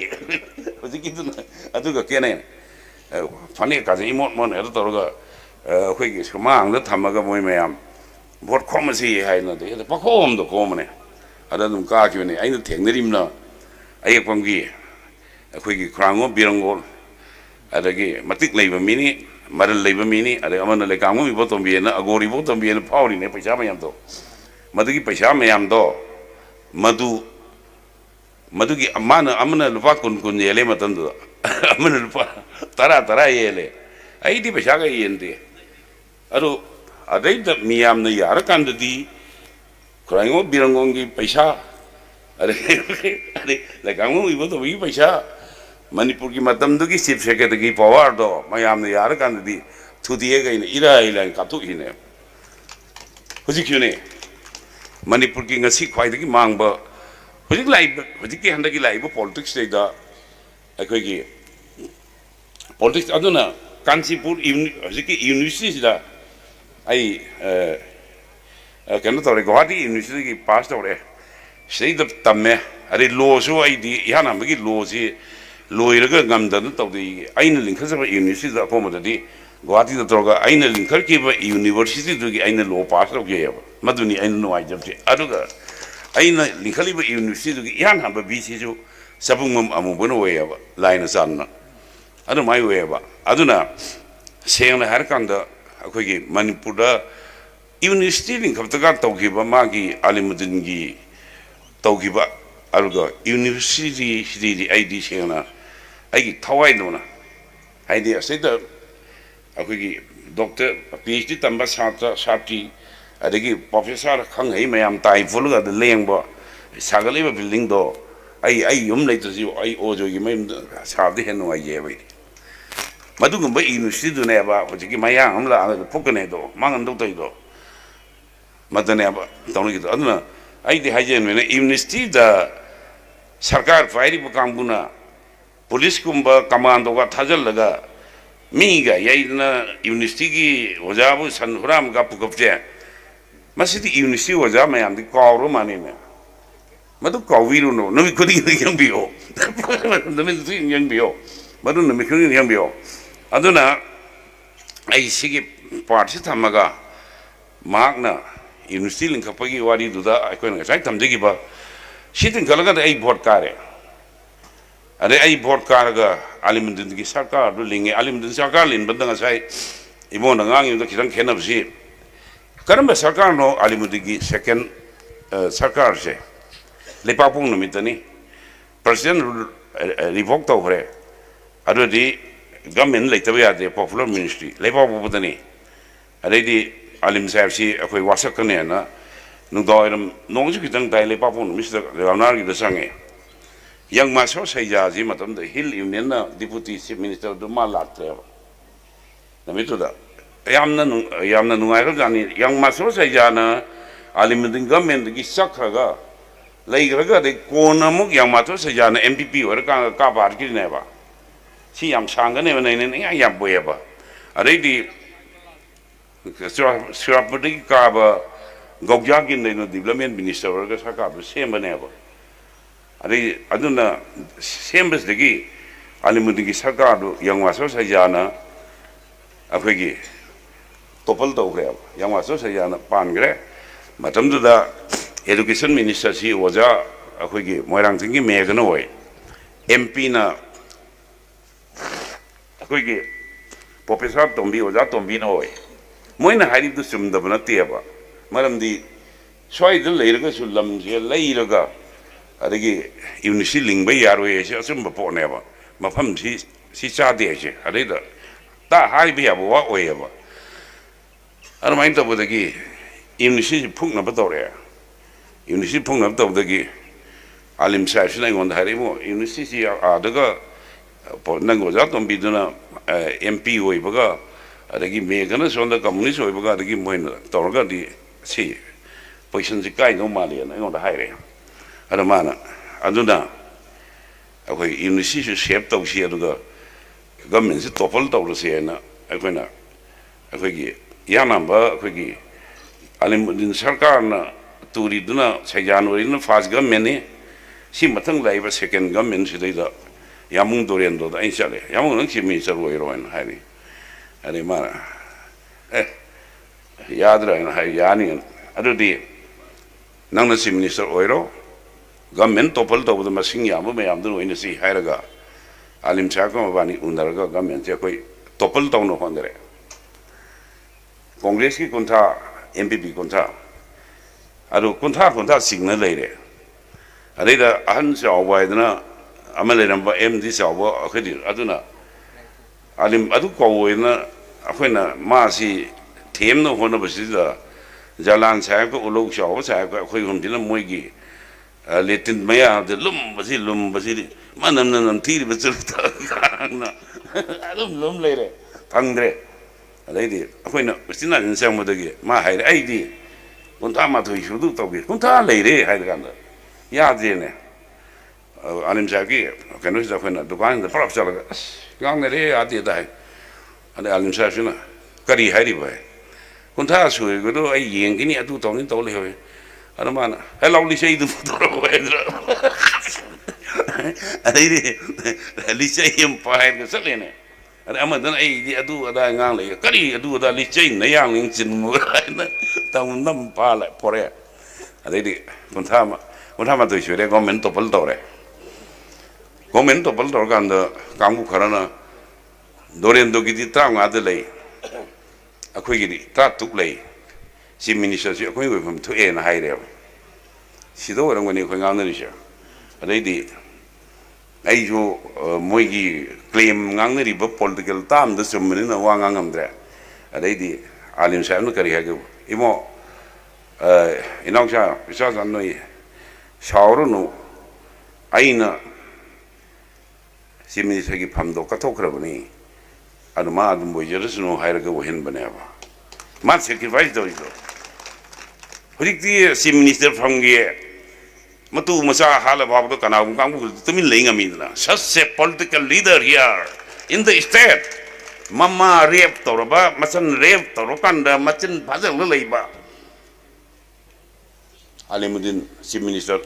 हुजिकी दुना अदुगा केने फने काजे इमोट मोन एदो तोरगा अखोइगी सुमांग दा थमगा मोय मयाम भोट खोमसी है ना दे पखोम दो कोमने अदा दुम काकिने आइना थेंगनरिमना अयेपंगी अखोइगी खरांगो बिरंगो अदगी मतिक लेबा मिनी मरल लेबा मिनी अदे अमन लेकांगो मिबो तोंबियना अगोरी बो तोंबियना फावरिने पैसा मयाम दो मदुगी पैसा मयाम दो मदुगी अमन लुपा कुन येले मतन दो अमन लुपा तरा येले अइदी पैसा का येंदे अदो अदैद मियाम ने यार कांददी खरांगो बिरंगोंगी पैसा अरे लेकांगो मिबो तोंबिगी पैसा मणिपुर की मतमदुगी चीफ सेक्रेटरी पावर दो मयाम ने यार कांददी थुदिए गइने इराइलाइन काथुकिने हुजिक्युने मणिपुर की ngasi ख्वाइदगी मांगबा हुजिक लाइब हुजिकी हंदगी लाइब पॉलिटिक्स देदा अखोइगी पॉलिटिक्स अदुना कांचीपुर हुजिकी यूनिवर्सिटी दा आई केनो तोरे गुवाहाटी यूनिवर्सिटी की पास तोरे सेद तम्मे अरे लोसु आईदी याना मगी लोसी लोइरगा गमदन तौदी आइना लिंखजबा यूनिवर्सिटी दा फोमददी गुवाहाटी दा तोरगा आइना लिंखर केबा यूनिवर्सिटी दुगी आइना लो पास तौगेबा मदुनी आइना नोआइ जबसे अदुगा आइना लिंखलिबा यूनिवर्सिटी दुगी यान हबा बीसीजु सबुंगम अमुबन वेयबा लाइना सानना अदु माइ वेयबा अदुना सेंगना हरकांदा अखोइगी मणिपुर दा यूनिवर्सिटी लिंखबतगा तौगिबा मागी अलिमुद्दीनगी तौगिबा अरुगा यूनिवर्सिटी सिदी आईडी सेंगना आइगी थवाइ दोना हाइदी असेदा अखोइगी डॉक्टर पीएचडी तंबा छात्री अदगी प्रोफेसर खंगै मयाम ताइ फुलगा द लेंबो सागलेबा बिल्डिंग दो आई युम लेतसि आई ओजोगी मयम साबदे हेनो आइये बै मदुगुंबा यूनिवर्सिटी दुनेबा होजिकी मयाम हमला फुकने दो मांगन दो तै दो मदनेबा तौनगी दो अदुना आइदी हाइजेन मेने यूनिवर्सिटी दा सरकार फाइरी कांगबुना पुलिस कुंबा कमांडो का थाजल लगा मीगा याइना यूनिवर्सिटी की ओजाबु सनहुराम का पुकपजे मसिदी यूनिवर्सिटी ओजा मयाम दी कावरो माने में मदु कावीरु नो नमी खुदी यंबियो नमी खुदी यंबियो मदु नमी खुदी यंबियो अदुना आई सिगी पार्टी थमगा मागना यूनिवर्सिटी लिंखपगी वारी दुदा अखोन गसाइ थमजगिबा सिथिन कलगा आई वोट कारे अरे आई वोट कारगा आलिमुद्दीन की सरकार दु लिंगे आलिमुद्दीन सरकार लिन बंदंग साइ इबोन ngang yu खिदंग खेनबसि करम सरकार नो आलिमुद्दीन की सेकंड सरकार से लेपापुंग नमितनी प्रेसिडेंट रिवोक तौखरे अदुदी गवर्नमेंट लेतबे यादे पॉपुलर मिनिस्ट्री लेपापुबदनी अरेदी आलिम साहब सी अखोय वासकने ना नुदोइरम नोंजु खिदंग ताइ लेपापुंग मिस्टर रावनार की दसंगे yang masuk saja sih macam tu hill union na deputy chief minister tu malah tu, nama itu dah. Yang na nungai tu jani yang masuk saja na alimuddin government kisah kerja, lagi kerja dek konamuk yang masuk saja na MPP orang kabar kiri ni apa, si yang sangka ni mana ni yang boleh apa, ada di surabaya kabar gokjakin ni development minister orang kabar same mana apa. अरे अदुना सेम्बस दगी आलिमुद्दीन की सरकार दो yang masuk saja na अखोगी तोपल तौखरे yang masuk saja na पानग्रे मतम दुदा education minister सी वजा अखोगी मोइरांगथिं की Megan होय MP ना अखोगी professor तोंबी वजा तोंबी ना होय मोइना हारि दु सुमदब नतेबा मरमदी सोइद लेरगा सुलम जे लेरगा अदगी यूनिवर्सिटी लिंग यारोए से असुम पोनेबा मफम सी चादे से अदेदा ता हाई भी अब वा ओएबा अरमाइन तबदगी यूनिवर्सिटी फुंगना बतौरे यूनिवर्सिटी फुंगना तबदगी आलिम साहब से नगोन हारिमो यूनिवर्सिटी आदगा नंगो जा तोंबिदुना एमपी ओइबगा अदगी मेगना सोंदा कम्युनिस्ट होइबगा अदगी मोइना तौरगा दी सी पोजिशन से काय नो माले ना इंगोंदा हाइरे अदा माना अदुना अखोई यूनिवर्सिटी से शेप तौसी अदुगा गवर्नमेंट से टोपल तौरसे ना अखोइना अखोइगी यानांबा अखोइगी अलिमुद्दीन सरकार ना टूरी दुना सैजानुरी ना फर्स्ट गवर्नमेंट ने सी मथंग लाइबा सेकंड गवर्नमेंट सिदैदा यामुंग दोरेंदो दा इन चले यामुंग नंग सी मिनिस्टर ओइरोन हाइनी अरे माना याद रहना है यानी अदुदी नंगना सी मिनिस्टर ओइरो गवर्नमेंट टोपल तौबद मसिंग याम मयाम दु ओइना सी हायरगा आलिम साहब को मबानी उनरगा गवर्नमेंट से कोई टोपल तौनो होंदरे कांग्रेस की कुंथा एमपीपी कुंथा अदु कुंथा सिग्नल लेरे अरेदा अहन से आवबायदना अमले नंबर एमडी से आवबा अखदि अदुना आलिम अदु कौना अखोइना मासी थेमनो होनबसिदा जलान साहब को उलोक चाव साहब को अखोइ हमदिना मोइगी लेटिन मया द लुम बसी मनम नम थीरि बचलता गांगना लुम लेरे फंगद्रे अदैदि अखोइना उस्तिना इंसांग मदगी मा हाइरे आइदि कुंथा माथोइ सुदु तौगे कुंथा लेरे हाइदगांदा यादेने आलिम साहब की कनोस अखोइना दुकान द प्रॉप चलगा गांग रे आदि दाय अदे आलिम साहब सुना करी हाइरि बाय कुंथा सुइगदो आई येंगिनी अदु तौनि तौले होय अरे माना है लौली से इधर तो होएगा अरे ये लिचे यम पाए के चले ने अरे अमदन ये अदु अदा ngang ले करी अदु अदा लिचे नहीं yang ling चिन मुरा ना ताऊ नम पाले पोरे अरे ये कुंथा तो इशू रे गवर्नमेंट तो पल तोरे गवर्नमेंट तो पल तोर का अंदर कामु खराना दोरेंदो की दित्रा आदे ले अखोई की ता तुक ले सी मिनिस्टर से अखोई कोई हम तो ना हाई रे सिदो वरंग वनी कोई गांव नहीं शा अरेदी आई जो मोइगी क्लेम गांव नहीं बप पॉलिटिकल ताम दस मनी ना वांग गांव हमद्रे अरेदी आलिम साहब ने करी है कि इमो इनाउशा विश्वास अन्नो ये शावरो नो आई ना सी मिनिस्टर की फम दो कथो कर बनी अनुमा आदम बोझरस नो हायर के वहन बने अब मार सेक्रीफाइस दो इधर हुरिक्ती सी मिनिस्टर फंगे मतु मसा हाल भाव तो कनागु कांगु तुमिन लेंगा मीदना such a political leader here in the state मम्मा रेप तोरबा मसन रेप तोरकांदा मचन भाजल लेबा आलिमुद्दीन चीफ मिनिस्टर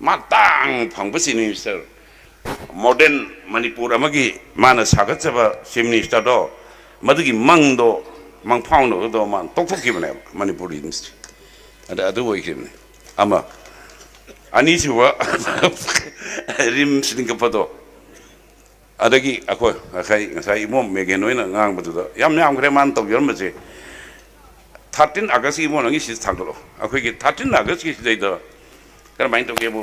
मातांग फंगबा चीफ मिनिस्टर मॉडर्न मणिपुर अमगी माना सागतबा चीफ मिनिस्टर दो मदुगी मंगदो मंगफाउनो दो मान तोकथोकिबने मणिपुर यूनिवर्सिटी अदा अदु ओइखिबने अमा अनि सुवा रिम सिंगपतो अदगी अखो अखाई ngасai इमो मेगेनोइना ngangbदुदा याम याम ग्रे मान तौजरमसे 13 अगस्त की मोनगी सिस थांगलो अखोगी 13 अगस्त की सिदैदा करमाइन तौगेबो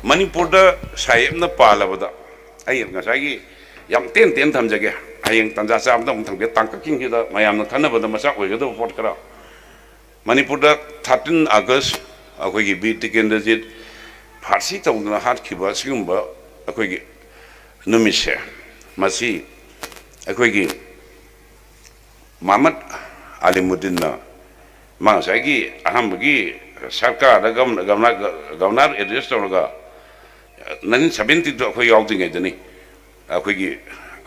मणिपुर दा सायमना पालाबदा आई ngасai की याम तेन थमजगे हयेंग तंजा सामदा थंगे तांककिंग हिदा मयामना खनबदा मसा ओइगदो रिपोर्ट करा मणिपुर दा 13 अगस्त अखोगी बी टिकेंदजित फारसी तौना हातखिबा सिगुंबा अखोगी नुमिसे मसी अखोगी मोहम्मद आलिमुद्दीन ना मांसागी अहमगी सरकार गवर्नर एड्रेस तौरगा 1970 तो अखोई यावदिंगैदनी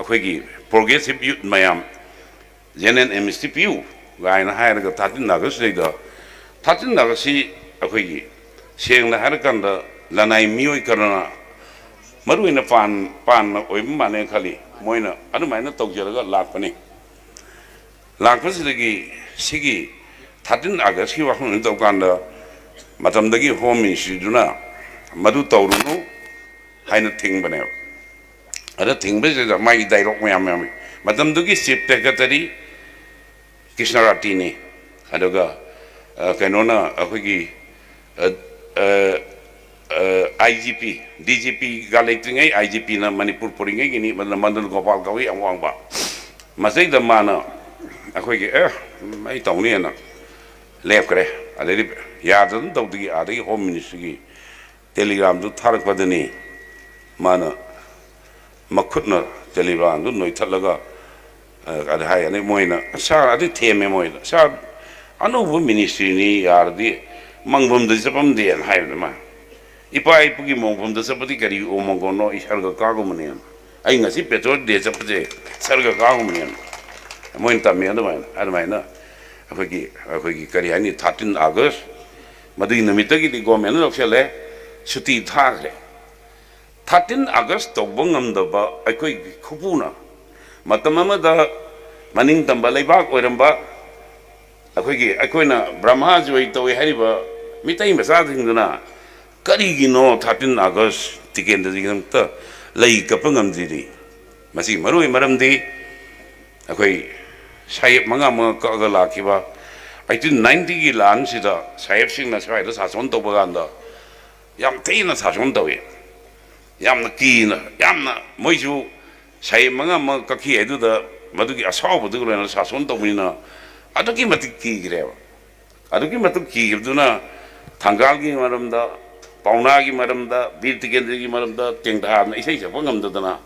अखोगी प्रोग्रेसिव यूथ मयाम जेनएन एमएसटी पीयू गायना हायरगा 13 अगस्त लेदा 13 अगस्त सी अखोगी सेंगना हारकंदा लनाई मियोई करना मरुइना पान ओइब माने खाली मोइना अदुमाइना तौजरगा लाखपने लाखपसिदगी सिगी 13 अगस्त की वाखन तौकांदा मतमदगी होम मिनिस्ट्रीदुना मदु तौरुनु हाइना थिंगबने अदा थिंगबसे माई डायलॉग मयाम मतमदगी चीफ सेक्रेटरी कृष्णराटी ने अदुगा कैनोना अखोगी IGP DGP गालेक्टिंग IGP ना मणिपुर पुरिंग गिनी मंडल गोपाल कवि अवांगबा मसई दमाना अखोगी मई तौनी ना लेपकरे अदि यादन तौदी आदि होम मिनिस्ट्री की टेलीग्राम दु थारकपदनी माना मखुतना टेलीग्राम दु नोइथलगा hai ane moina sa adi theme moina sa anubu ministry ni yardi mangbom de sapam de an hai ma ipa ipugi mongbom de sapati kari o mongono isarga kago mane ai ngasi petrol de sapje sarga kago mane moin tammi admaina akhoi kari hani 13 August madui namitagi di government official suti thagre 13 August to bangam da ba akhoi khupuna matamama da maning tamba leibak oiramba akhoi brahma joi to hariba mitai masa dingna kari gino 13 August tiken da jingam ta lei kapangam jiri masi marui maramdi akhoi sayep manga ka ga lakiba 1890 gi lan sida sayep sing na sai da sason to baganda yam teina sason to yam na kina yam na moisu sayep manga ka ki edu da madugi asau budu na sason to mina aduki matik ki greba aduki matuk ki gduna thangal gi maramda pauna gi maramda bir tigendri gi maramda tengda na isai sa bangam da na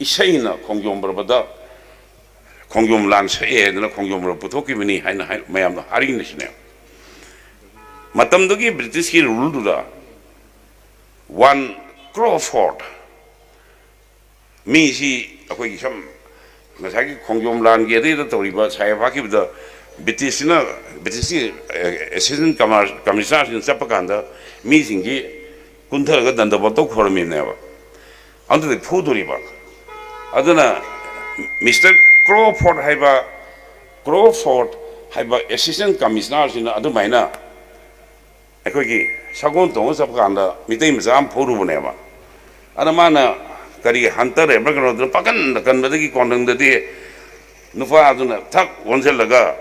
isai na khongjom barbada khongjom lan sae na khongjom ro putoki mini haina mayam da haring nisne matam dogi british ki rule dula one Crawford mi si akoi gi sam na sagi khongjom lan ge de to riba sai ba ki da british assistant commissioner in sapakanda mi singi kunthar ga danda botok formi ne ba andu de phuduri ba aduna Mr. Crawford haiba assistant commissioner in adu maina akoi gi sagon tong sapakanda mitai masam phoru ne ba ana mana kari hunter e bagro pakan kan badagi kondang de nufa aduna thak wonsel laga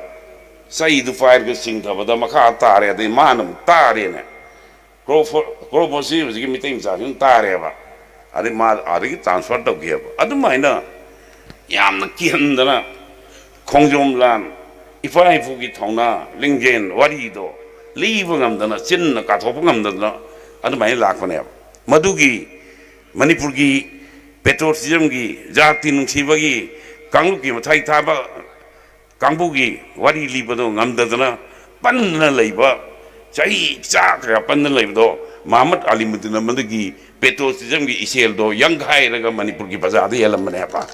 sai du fire ga sing thaba da makha tare de manam tare ne Crawford si gi mitai masam tare ba adi ma adi transfer to gi ba adu maina yamna kiandana khongjom lan ifai fu gi thongna lingjen wari do libu ngamdana chin na ka thopu ngamdana adu mai lakone madugi manipur gi patriotism gi jati nungsibagi kanglu gi mathai thaba kangbu gi wari libodo ngamdana panna leiba chai cha ka panna leibo Muhammad Ali Mudina madagi patriotism gi isel do yang ghai raga manipur gi baza de yelam ne pa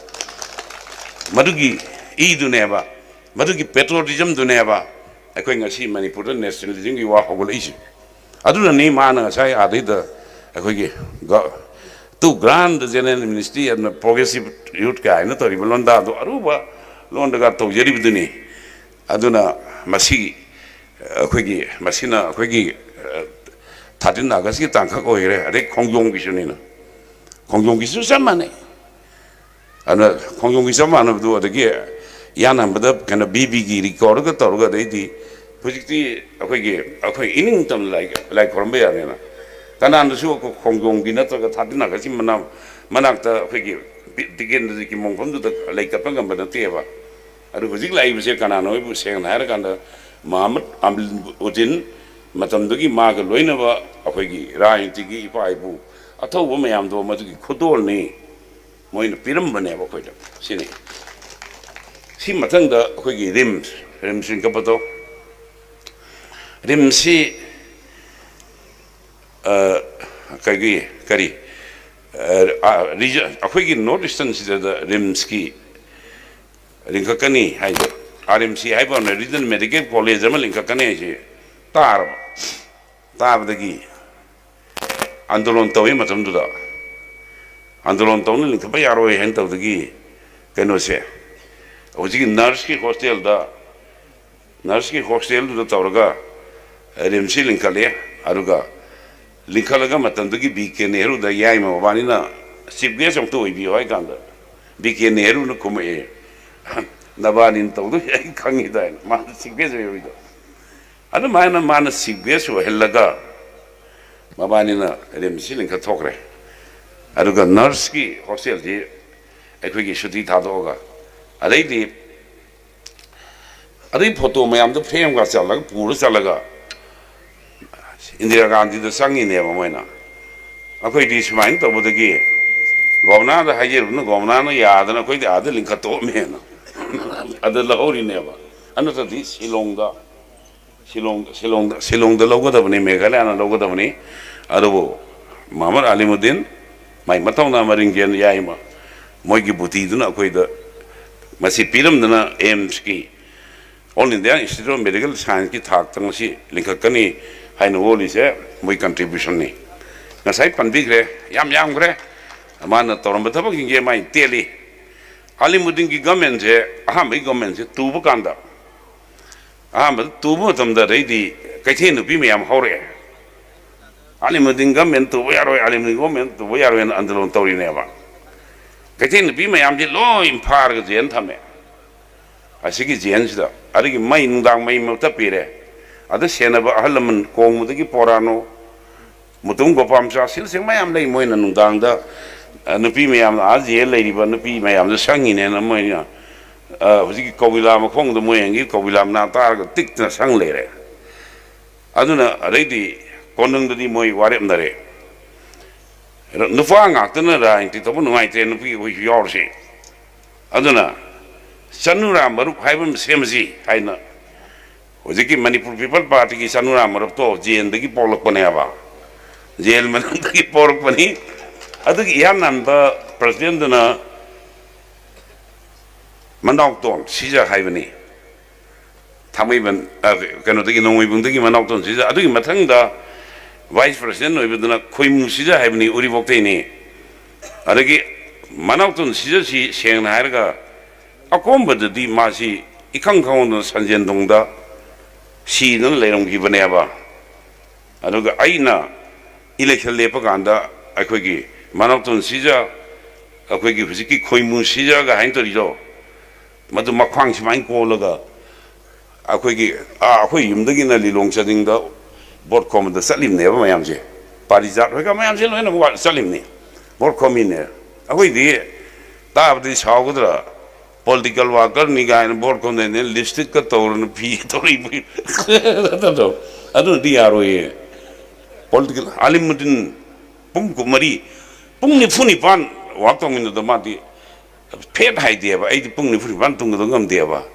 madugi iduneba madugi patriotism duneba akoi ngasi manipur nationalism gi wa hogol isi aduna ni mana sai adida akoi gi tu grand general ministry and progressive youth ka ina tori londa do aruba londa ga to jeri biduni aduna masi akoi gi masina akoi gi 13 August gi tangka ko ire ade khongjong gi sunina khongjong gi su samane ana khongjong gi samana do adagi yana bada kana bibi gi record ga torga deidi projecti akoi ining tam like from be arena kanan su ko khongjong gi na to ga 13 August gi manak ta akoi tigen gi mongpham du like ka pangam bada teba aru hujik lai bise kanan oi bu seng na kanda Muhammad Amil Udin matam dugi ma ga loina ba akoi gi rajniti gi ipai bu atho bo mayam do ma gi khudol ni moina piram bane ba koi da sini si matang da akoi gi rim sin ka pato rim si kari akoi gi notice si da rim ski rinka kani hai RMC hai ba na regional medical college ma rinka kani ji tabdagi andolon tawi matam duda andolon tawna lingthapa yaroi hen tawdagi keno se oji nurse ki hostel du tawraga RMC linkale aruga linkalaga matam dagi BK Nehru da yai ma bani na sibge som to ibi hoi kanda BK Nehru na kume nabanin tawdu yai khangi da ma sibge se yoida adu mana sibge so helaga mabani na RMC linka thokre aduga nurse ki hostel di ekwi gi shuti thadoga adai photo mayam da frame ga chalaga puru chalaga Indira Gandhi da sangi ne ba moina akoi di smain to bodagi govna da hajer no govna no yad na koi da linka to me na ada lahorinewa anatadi Shillongda logadabani Meghalaya logadabani adubu Muhammad Alimuddin mai matawna maringen yaima moigi buti duna akoida masi piramdana AIIMS ki All India Institute of Medical Science ki thak tangsi linkakani haina woli se moi contribution ni ngasai panbigre yam gre amana toramba thabak inge mai teli Alimuddin ki government je aham government je tubu kanda aham tubu tamda reidi kaithe nupi meyam hore Alimuddin government tubu yaro Alimuddin government tubu yaro en andalon tori neba kaithe nupi meyam je lo impar ge jen thame asigi jen sida adigi mai nungdang mai mata pire ada senaba ahalaman kongmudagi porano mutung gopamsa sil sing mayam lei moina nungdang da nupi mayam aje leiriba nupi mayam da sangine na moina hujiki kowila makhong da moyangi kowila na tar ga tikna sang lere aduna reidi konung dadi moi warem dare nufa ngakna ra inti to nungai te nupi hu yorsi aduna sanura marup haibam semji haina hujiki Manipur People Party ki sanura marup to jen dagi polak paneba jail manandagi polak pani adagi yan nanda president na manok ton sija haibani thamai ban kano dagi nongoi bung dagi manok ton sija adagi mathang da vice president noi biduna khoimu sija haibani uri bokte ni adagi manok ton sija si seng na harga akom badadi masi ikang khang no sanjen dongda si nan leirong gi baneba aduga aina election lepa ganda akhoi manokton sija akhoi gi hujiki khoimu sija ga hain tori jo madu makhwang simain ko laga akhoi yumdagi na lilong chading da board com da salim ne ba mayam je parijat hoga mayam je loina ba salim ne board com ne akhoi di ta abdi saugudra political worker ni ga board com ne lipstick ka torun phi tori adu di aro ye political Alimuddin pung kumari pung ni funi pan waktong min da mati pet hai deba ai pung ni funi pan tung da ngam deba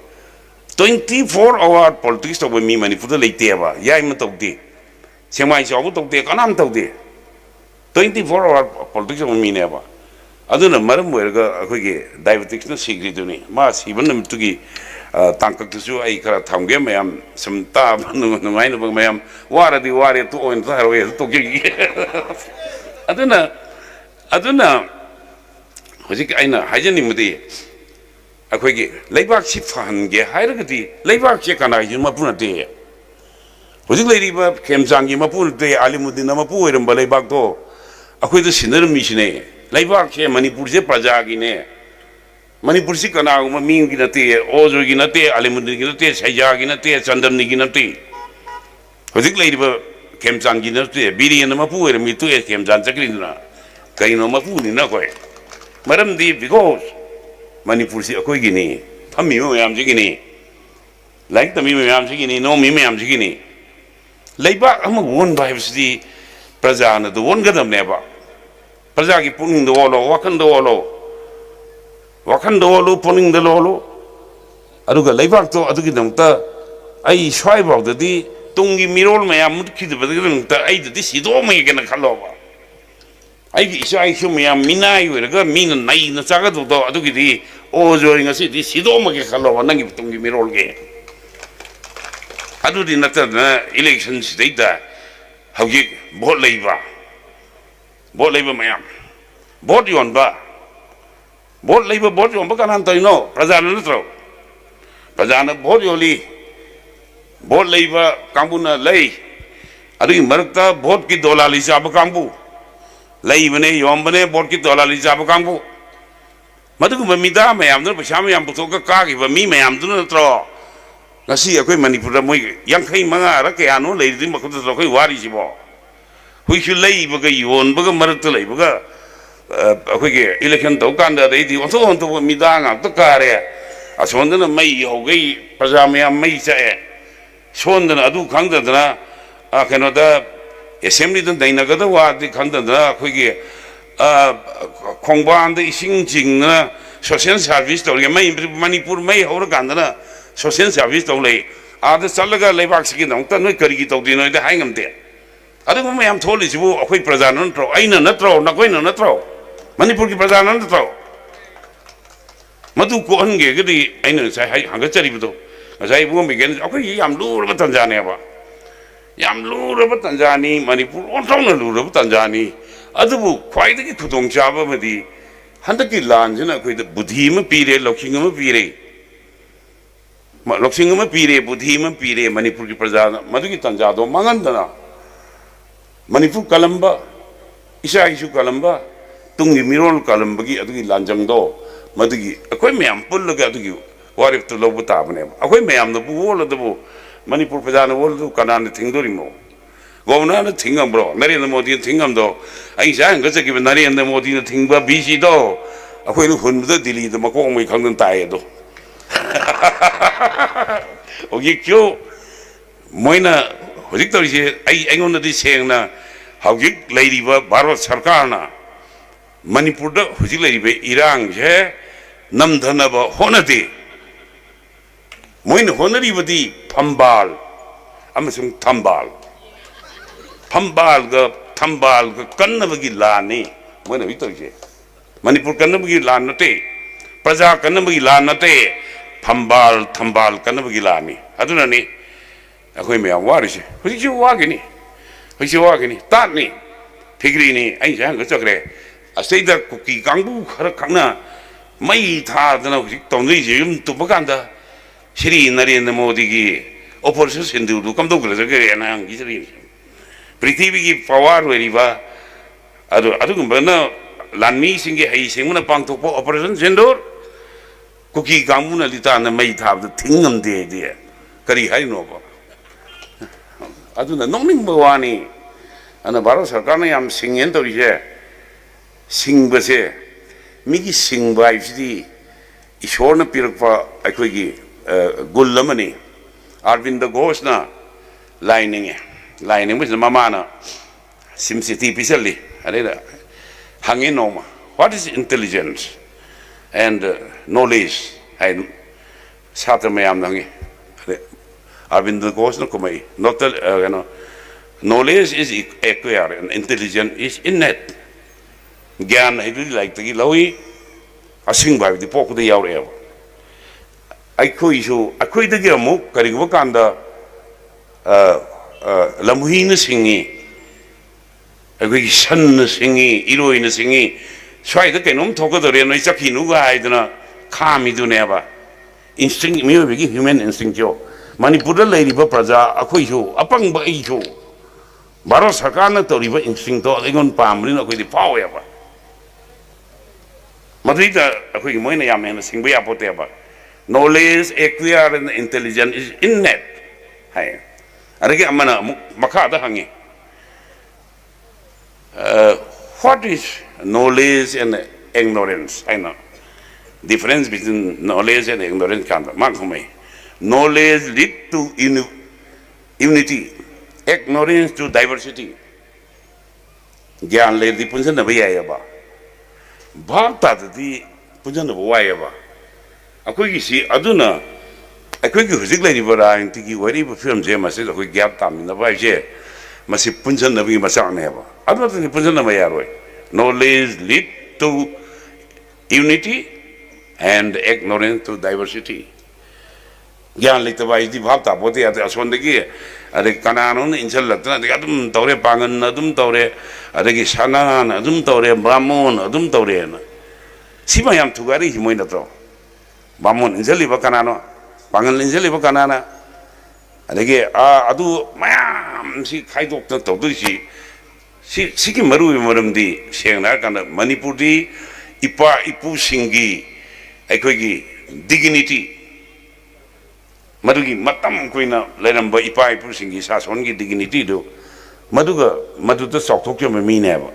24-hour politics to mi mani fu da leite ba yai ma tok di semai chaw tok de kanam tok di 24-hour politics to mi ne ba aduna maram werga akhoi ge diabetics na sigri duni ma siban nam tugi tangkak tu ai kara thamge mayam samta nungai no mayam waradi ware tu oin ta roye to gi aduna hojik aina hajani mudi akhoi ge leibak si phan ge hairagati leibak che kana yin ma puna de hojik leiri ba khemjang gi ma pun de Alimuddin ma pu oiram ba leibak to akhoi de siner mi sine leibak che Manipur je praja gi ne Manipur si kana uma ming gi nate ojo gi nate Alimuddin gi nate saija gi nate chandamni gi nate hojik leiri ba khemjang gi nate biriyan ma pu oiram mi tu e khemjang chakri na kaino ma pu ni na koi maram di because Manipur si akoi gi ni phami mo yam ji gi ni like tami mo yam ji gi ni no mi mo yam ji gi ni leiba am won bai si praja na do won gadam ne ba praja gi puning do lo wakan do lo puning do lo aduga leiba to adugi dangta ai swai ba de di tungi mirol ma yam mut ki de ba de ta ai de si do me ge na khalo ba ai gi sai shu me yam minai we ga min nai na cha ga do adugi di o jo ring si di si do ma ge khalo ba nang gi tungi mirol ge adu di na ta election state da haugi bot leiba ma yam bot yon ba bot yon ba kanan tai no prajana na tro prajana bot yoli bot leiba kambuna lei adu marakta bot ki dolali sa ba kambu lei bane yom bane bot ki dolali sa ba kambu madu ku mamida ma yam no pa sham yam puto ka gi ba mi ma yam du na tro ngasi akoi Manipur da moi yang khai manga ra ke anu lei di ma ku tro khoi wari si bo hui shu lei ba ga yon ba ga marakta lei ba ga akoi ge election to kan da dei di on to mi da nga to ka re a son da mai ho ge praja me mai cha e son da adu khang da na a keno da assembly da dai na ga da wa di khang da akoi ge khong ba da ising jing na social service तौर मनपुर मई होरकाना social service तौ ले आद चलगा लेबाकसीगीदमक्ता नोई करिगी तौदी नोइदा हाइंगमते अदुगु मयाम थोलिसिबु अखोई प्रजा नंत्रो अइना नत्रो नकोइना नत्रो मनपुर की प्रजा नंत्रो मधु कोहनगे गदी अइना साइ हंगचरिबदो ngajai bu mi gen akhoi yam luraba tanjani ba yam luraba tanjani manipur ontong luraba tanjani adubu khwai dagi khudong chaba madi handaki lan jina akhoi da budhi ma pire loksing ma pire loksing ma pire budhi ma pire manipur ki praja madu ki tanja do mangandana manipur kalamba isa isu kalamba tungi mirol kalamba gi adugi lanjang do madu gi akhoi myam pullaga adugi वारिफ तो लोग बता बने अखोई ma'am न बोल दबो मणिपुर प्रजा न बोल दो कनान थिंगदोरिमो गवर्नर न थिंगम ब्रो नरेंद्र मोदी थिंगम दो आई जान गज की नरेंद्र मोदी न थिंगबा बीसी दो अखोई नु हुन द दिल्ली द मको मै खंगन ताए दो ओगी क्यो मोइना होजिक तोरिसे आइगोन दि सेंगना हौजिक लेरिबा भारत सरकार ना मणिपुर द होजिक लेरिबे इरांग जे नमधनब होनदे मोइन होनरीबदी फंबाल अमसुंग थंबाल ग कन्नबगी लाने मोइन वितोजे मणिपुर कन्नबगी लान नते प्रजा कन्नबगी लान नते फंबाल कन्नबगी लाने अदुनने अखोय मया वारिसे हुजिसु वागनी तानी फिगरीनी आई जांग चक्रे असैदा कुकी कांगबू खर खंगना मई थादना हुजिक तौंगई जेम तुबकांदा श्री नरेंद्र मोदी की ऑपरेशन सिंदूर कम तो कर सके ना गिजरी पृथ्वी की पवार वेरीबा अदुगुंबना लानमी सिंगे हई सिंगना पांगथोप ऑपरेशन सिंदूर कुकी कांगमुना लिताना मई थाबद थिंगम दे करी हाइनोबा अदुना नोंनिंग बवानी अना भारत सरकार ने याम सिंगेन तोरिसे सिंगबसे मिगी सिंगबा इसिदी ईश्वरना पिरकपा अखोगी गुल्लमनी अरविंद घोष ना लाइनिंग में मामाना सिमसिटी पिसली अरे हंगे नोमा what is intelligence and knowledge है छात्र मैम हंगे अरे अरविंद घोष ना कुमाई knowledge is acquire and intelligence is innate ज्ञान है लाइक तगी लवी असिंग भाई पोकद यावरे अखोईदगी अमुक करिगुबा कांदा लमुहीन सिंगी अखोई सन सिंगी इरोइन सिंगी स्वाइद कैनोम थोकदोरे नोई चखिनुगा हाइदना खामिदुनेबा इंस्टिंग मियोबिगी ह्यूमन इंस्टिंग जो मणिपुर लेरिबा प्रजा अखोईसु अपंग अइसु भारत सरकार न तोरिबा इंस्टिंग तो अइगोन पामरिन अखोईदि फावेबा मदुइदा अखोई Moina यामनेना सिंगबा यापोतेबा knowledge acquire and intelligence is innate hai arege amana makha da hangi what is knowledge and ignorance I know difference between knowledge and ignorance kan makhumai knowledge lead to unity ignorance to diversity gyan le di punjan na baya ba bhab ta di punjan na baya ba अखोई सी अदुना अखोई की हुजिक लेरिबा राजनीति की वरीब film जे मसे अखोई gap तामिनबा जे मसे पुंजनबी मसाकनेबा अदुना पुंजनबा यारोय knowledge lead to unity and ignorance to diversity ज्ञान लेतबा इदि भाव तापोते आते असोंदगी अरे कनानो न इंसल लगतना दे अदुम तौरे पांगन अदुम तौरे अदगी सनान अदुम तौरे ब्राह्मण अदुम तौरे न सिमा याम थुगारी हिमोय नत्रो बामोन इंजलिबा कनानो पांगन इंजलिबा कनाना अदगे अदु मयाम सि खाइदोक तौदुसि सिकी मरु मरमदी सेंगना काना मणिपुरदी इपा इपु सिंगी अखोगी डिग्निटी मधुगी मतम कोइना लेरंबा इपा इपु सिंगी सासोनगी डिग्निटी दो मधुगा मधुदा चौथोक्यो मीनेबा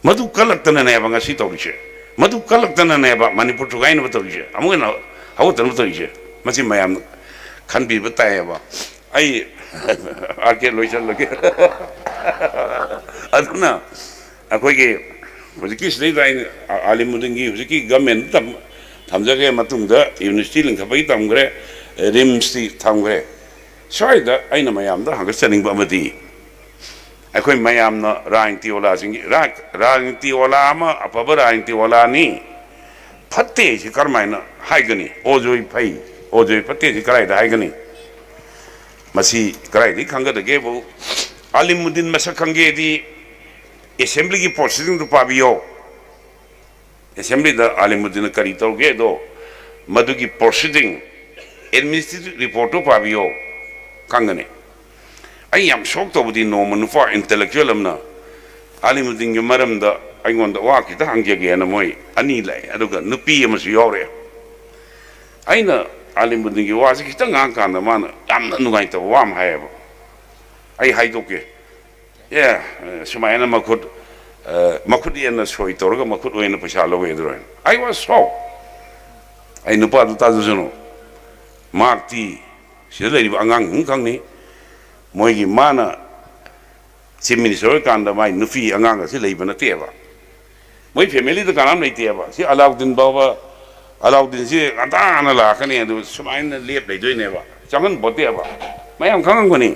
मधु कलक्तना नेबा ngasi तौरिसे मधु कलक्तना नेबा मणिपुर थुगाइन बतौरिसे अमुगना हवतन बतौरिसे मसि मयाम खनबि बताएबा आई आके लोइसल लगे अदुना अखोगी Hojiki sini lain alimudengi hojiki government tamjage matungda university lingkapai tamgre rimsti tamgre soida aina mayamda hangasaning bamadi akoi mayamna rainti ola singi rainti ola ama apaba rainti ola ni phatte si karmaina haigani ojoi phai ojoi phatte si karai da haigani masi karai di khanga de gebo alimuddin masak khange di assembly की processing तो पाबियो assembly दा alimuddin करी तो गे दो मधु की processing administrative report तो पाबियो कंगने आई हम शौक तो बुद्धि नो मनुफा intellectual हमना alimuddin के मरम दा आई गॉन दा वाक इता हंगे गया ना मोई अनी लाए अदुगा नुपी मसी योरे आई ना alimuddin की वासी किता गांग कांदा मान आम नुगाई तो वाम है अब आई हाई तो के yeah sumayana makut yana soi torga makut wena paisa lo wedron I was so I nupa tu ta juno makti sile ri angang hungkang ni moi gi mana chimini soi kanda mai nufi angang si lei bana teba moi family to kanam nei teba si alauddin baba alauddin si anta ana la kani du sumayana lep lei doi ne ba changan bote ba mayam kangang ko ni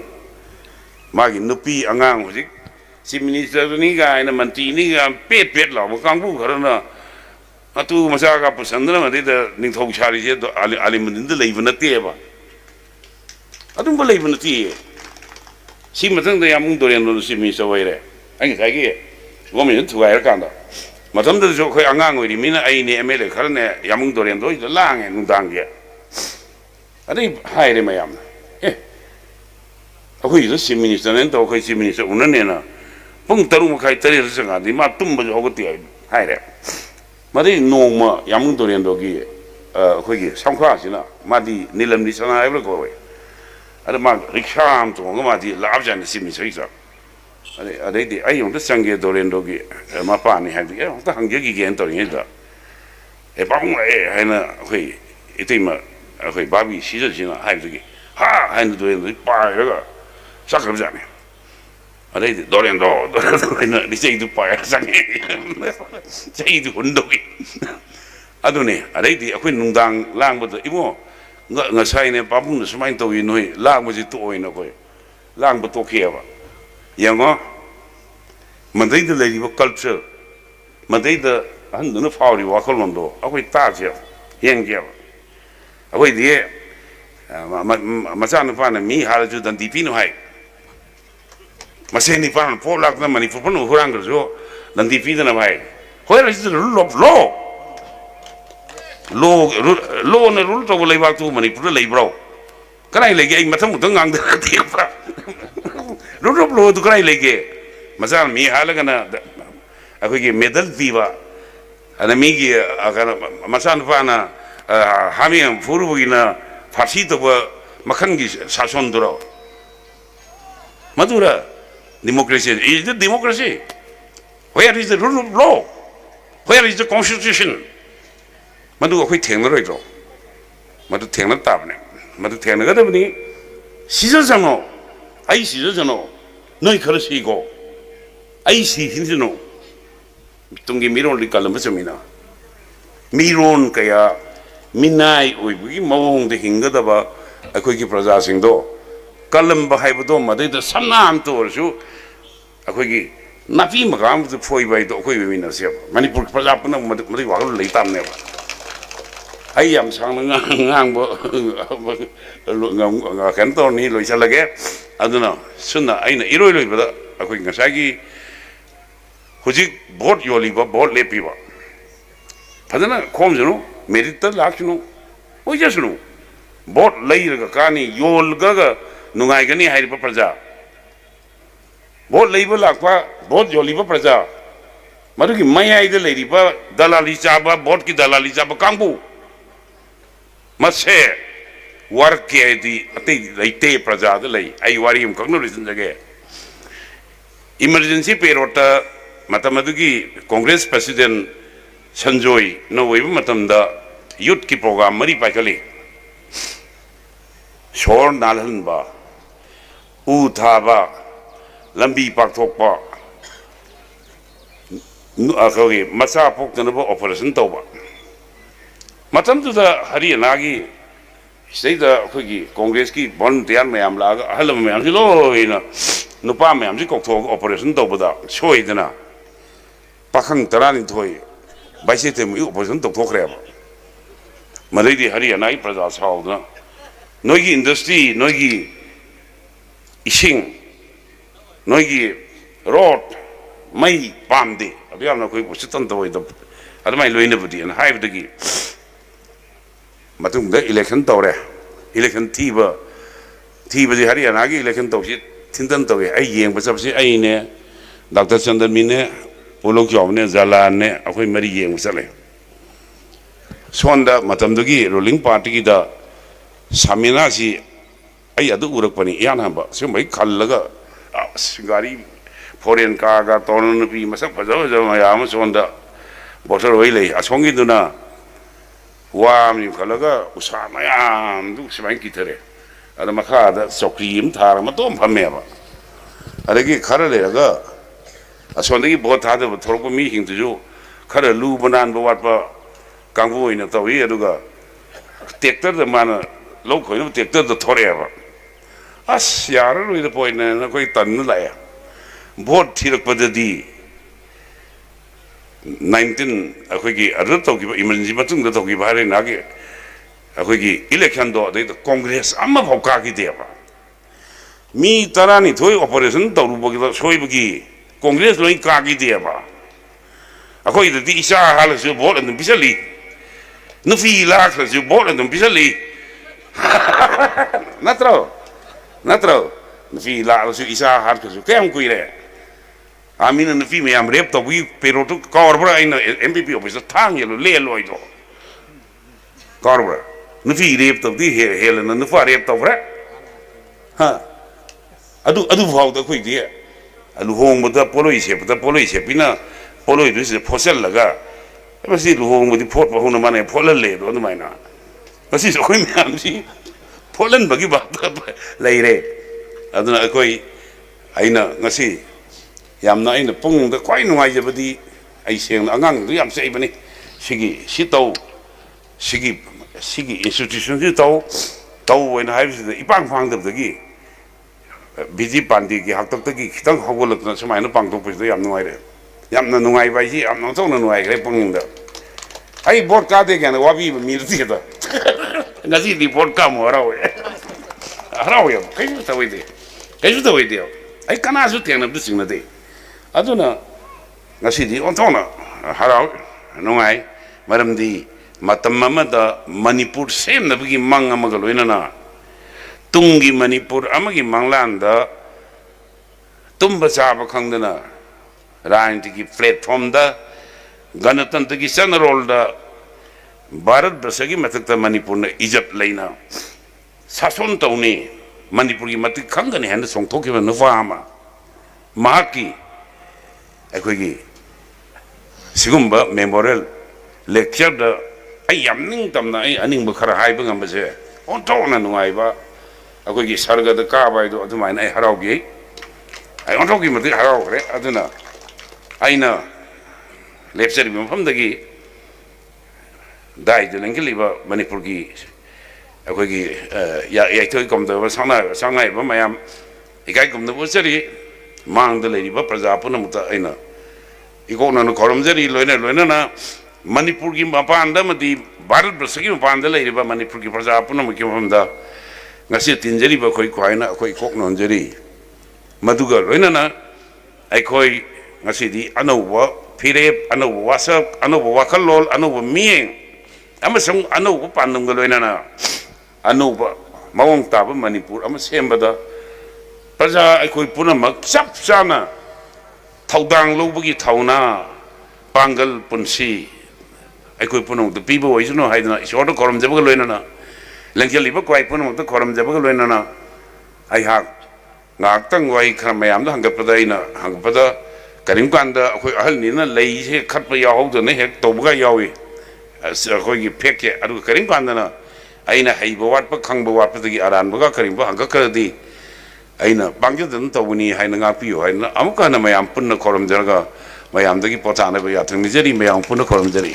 magi nupi angang hojik si minister ni ga ina mantri ni ga pet law ma kangbu kharana atu masa ga pusandra ma de ningthau chari je to alimuddin de leiba nate ba adum ba leiba nate si matang da yamung doren no si minister waire ai ga gi gomen tu ga kan da matam de jo khoi angang oi ri mina ai ne mele kharane yamung doren do lang e nudang ge adai hai re mayam अखोई जो chief minister ने तो अखोई chief minister उन्होंने ना पुंग तरुण मखाई तरी रसंगा दी माँ तुम बज होगती है हाय रे मरी नोंग यामुं दोरें दोगी अखोई की संख्या सिना मादी नीलम निशना है बल्कि कोई अरे माँ रिक्शा हम तो होंगे मादी लाभ जाने चीफ मिनिस्टर ही अरे दी आई उन्हें संगे दोरें दोगी माँ पानी है दी उन्हें हंगे की गेंद दोरें है दा पाऊँ है ना अखोई इतनी माँ अखोई बाबी सीजन सिना हाय दोगी हाँ है ना दोरें दोगी पाएगा sakram jane adai dorendo ina dise du pa sange sei du hondogi adune adai di akoi nungdang lang bo imo nga sai ne papung na sumain to inoi lang bo ji to oina koi lang bo to kheba yango mandai de lei bo culture mandai de han no fauri wa khol mondo akoi ta je yang je akoi di ma sa na fa na mi hala ju dan di pino hai masih ni pan polak na mani pun orang kerja dan TV na baik. Kau yang itu lo na rule tu boleh waktu mani pun lagi bro. Kerana lagi ay macam utang ang dah tiap. Lo tu kerana lagi. Macam mi hala kana aku ke medal viva. Ana mi ke akan macam apa na kami yang furu begina farsi tu makan ki sason dulu. Madura. Democracy is the democracy. Where is the rule of law? Where is the constitution? Madu akoi thengna roi ro. Madu thengna tabne. Madu thengna ga dabni. Sisa jano. Ai sisa jano. Noi khara sigo. Ai si hinjino. Tungi miron li kalam chamina. Miron kaya minai oi bugi mawong de hinga daba akoi ki praja sing do. Kalam bahai bodo madai da sanam to orsu अखोगी नापी मकाम तो Foy by तो अखोई भी नसे मणिपुर प्रजा पुनः मदि वागल लेताम ने बा आई हम सांग ngang bo kan to ni loi chalage aduna sunna aina iroi loi bada akhoi ngasagi hujik vote yoli ba vote lepi ba phadana khom junu merit ta lakchunu oi jasunu vote lei ga kani yol ga nungai gani hai ba praja vote leiba lakpa vote yoliba praja madu ki mayai de leiba dalali chaba vote ki dalali chaba kambu mase work ke di ate leite praja de lei ai wari um kagno reason jage emergency perota matamadu ki congress president sanjoy no weiba matamda youth ki program mari paikali shor nalhan ba u thaba lambi pakthokpa ꯑꯩꯈꯣꯏꯒꯤ ꯃꯆꯥ ꯄꯣꯛꯇꯅꯕ operation ꯇꯧꯕ ꯃꯇꯝꯗꯨꯗ ꯍꯔꯤꯌꯥꯅꯥꯒꯤ ꯁꯤꯗꯩꯗ ꯑꯩꯈꯣꯏꯒꯤ ꯀꯣꯡꯒ꯭ꯔꯦꯁꯀꯤ volunteer ꯃꯌꯥꯝ ꯂꯥꯛꯑꯒ ꯑꯍꯜ ꯂꯃꯟ ꯃꯌꯥꯝꯁꯤ ꯂꯣꯏꯅ ꯅꯨꯄꯥ ꯃꯌꯥꯝꯁꯤ ꯀꯧꯊꯣꯛꯑꯒ ꯑꯣꯄꯔꯦꯁꯟ ꯇꯧꯕꯗ ꯁꯣꯏꯗꯅ ꯄꯥꯈꯪ 12 ꯕꯥꯏꯁꯦꯛꯇꯃꯤ ꯑꯣꯄꯔꯦꯁꯟ ꯇꯧꯊꯣꯛꯈ꯭ꯔꯦꯕ ꯃꯗꯩꯗꯤ ꯍꯔꯤꯌꯥꯅꯥꯒꯤ ꯄ꯭ꯔꯖꯥ ꯁꯥꯎꯗꯅ ꯅꯣꯏꯒꯤ ꯏꯟꯗꯁꯇ꯭ꯔꯤ ꯅꯣꯏꯒꯤ ꯏꯁꯤꯡ ꯅꯣꯏꯒꯤ ꯔꯣꯗ ꯃꯩ ꯄꯥꯝꯗꯦ ꯑꯗꯨ ꯌꯥꯝꯅ ꯑꯩꯈꯣꯏ ꯎꯁꯤꯠꯇꯝ ꯇꯧꯏꯗꯕ ꯑꯗꯨꯃꯥꯏꯅ ꯂꯣꯏꯅꯕꯗꯤꯅ ꯍꯥꯏꯕꯗꯒꯤ ꯃꯇꯨꯡꯗ ꯏꯂꯦꯛꯁꯟ ꯇꯧꯔꯦ इलेक्शन थीबजे हरियाणा की इलेक्शन तौसी थिंदन तौए आई येंग बचबसे आईने डॉक्टर चंद्रमी ने पोलोक जॉब ने जलान ने अखोई मरी येंग चले सोंदा मतमदगी रूलिंग पार्टी की दा सामिना सी आई अदु उरकपनी यान हंबा सिमई खल्लगा सिंगारी फॉरेन कागा तोरनपी मसक फजव फजव मयाम सोंदा बोटर होई ले असोंगी दुना वामी खलगा उसा मयाम दु सिमाई किथरे अद मखादा चौक्रीम थार मतोम फमेबा अदगी खर लेरगा असोंदगी बोट थादब थोरको मी हिंगतुजु खर लू बनान बवाटपा कांगबो ओइना तौई अदुगा ट्रैक्टर द मान लो खोइनो ट्रैक्टर द थोरेबा अस यार रोइद पोइना न कोई तन लाया बोट थिरकपददी 19 अखोगी अदर तौकी इमरजेंसी मतुंग द तौकी बारे नागे अखोगी इलेक्शन दो दे कांग्रेस अम्मा भौका की देबा मी तरानी थोई ऑपरेशन तौरुबगी सोइबगी कांग्रेस लोई कागी देबा अखोई ददी इसा हालसु बोट अदम बिसली नुफी लाखसु बोट अदम बिसली नत्रो नुफी लाखसु इसा हालसु केम कुइरे आमीन नुफी में हम रेप तौगी पेरोटु कॉर्बरा इन एमपीपी ऑफिस थांग येलो ले लोइदो कॉर्बरा नुफी रेप तौदी हेलन नुफा रेप तौब्रा हा अदु भाव द कोई दे लुहोंग बदा पोलोई सेपिना पोलोई दुसे फोसल लगा बसी लुहोंग बदी फोट बहुन माने फोलन ले दो दुमाइना बसी कोई म्याम सी फोलन बगी बात लेरे अदुना कोई आइना ngasi yamna aina pung da kwai nuai jabadi ai seng angang du yam sei bani sigi sitau sigi institution ji tau wen hai bi ipang phang da gi biji pandi gi hak tak gi khitang hogolak na samai na pang tok pis da yam nuai re yam na nuai bai ji am na chong na nuai re pung da ai bot ka de gan wa bi mi ri da ngasi di bot ka mo ra we ara we kai ta we de ai kana su tiang na du sing na de aduna ngasidi ontona harau nungai maramdi matam mamada manipur sem na bigi mang amaga loinana tungi manipur amagi manglanda tumba chaba khangdana rajniti ki platform da ganatantra ki sanarol da bharat basagi mathakta manipur na ijat leina sason tauni manipur ki matik khangani handa songthokiba nufama mahaki अखोगी सिगुम्बा memorial lecture द आई यामनिंग तमना आई अनिंग बखरा हाइब ngambase onthona nuaiba अखोगी सरग द काबाय दो अदुमाइन आई हराउगी आई onthokgi मति हराउरे अदुना आइना लेक्चर मफमदगी दाइ द लंगलिबा मणिपुर की अखोगी याइथोय कमदबा सांनाइबा मयाम इकाइ कमदबो चरी मांग द लेरिबा प्रजा पुनमुता आइना इकोना न खरमजरी लोइना ना मणिपुर की मपान द मति भारत वर्ष की मपान द लेरिबा मणिपुर की प्रजा पुनमुकी मफमदा ngasi tinjariba khoi khwaina khoi kok nonjari maduga loina na ai khoi ngasi di anauwa phirep anauwa wasak anauwa wakhalol anauwa mieng amasung anauwa pandum ga loina na anauwa mawong taba manipur ama sembada प्रजा अखोई पुनमक चप चाना थौदांग लौबगी थौना पांगल पुनसी अखोई पुनमक पीबो ओइसनो हाइदना इसोर खरम जबग लोइना लंगलिबा क्वाइ पुनमक खरम जबग लोइना आई हाक ngakhtang wai khar mayam da hangapda ina hangapda karim kanda akhoi ahal ni na lei se khatpa yaw da ne hek tobga yawi akhoi gi pheke adu karim kanda na aina haiba wat pa khangba wat pa gi aran ba karim ba hangka kardi aina bangja dan tawuni haina ngapiyo haina amuka na mayam punna khoram jarga ꯃꯌꯥꯝꯗꯒꯤ ꯄꯣꯊꯥꯅꯕ ꯌꯥꯊꯪ ꯅꯤꯖꯔꯤ ꯃꯌꯥꯝ ꯄꯨꯟꯅ ꯈꯨꯔꯨꯝꯖꯔꯤ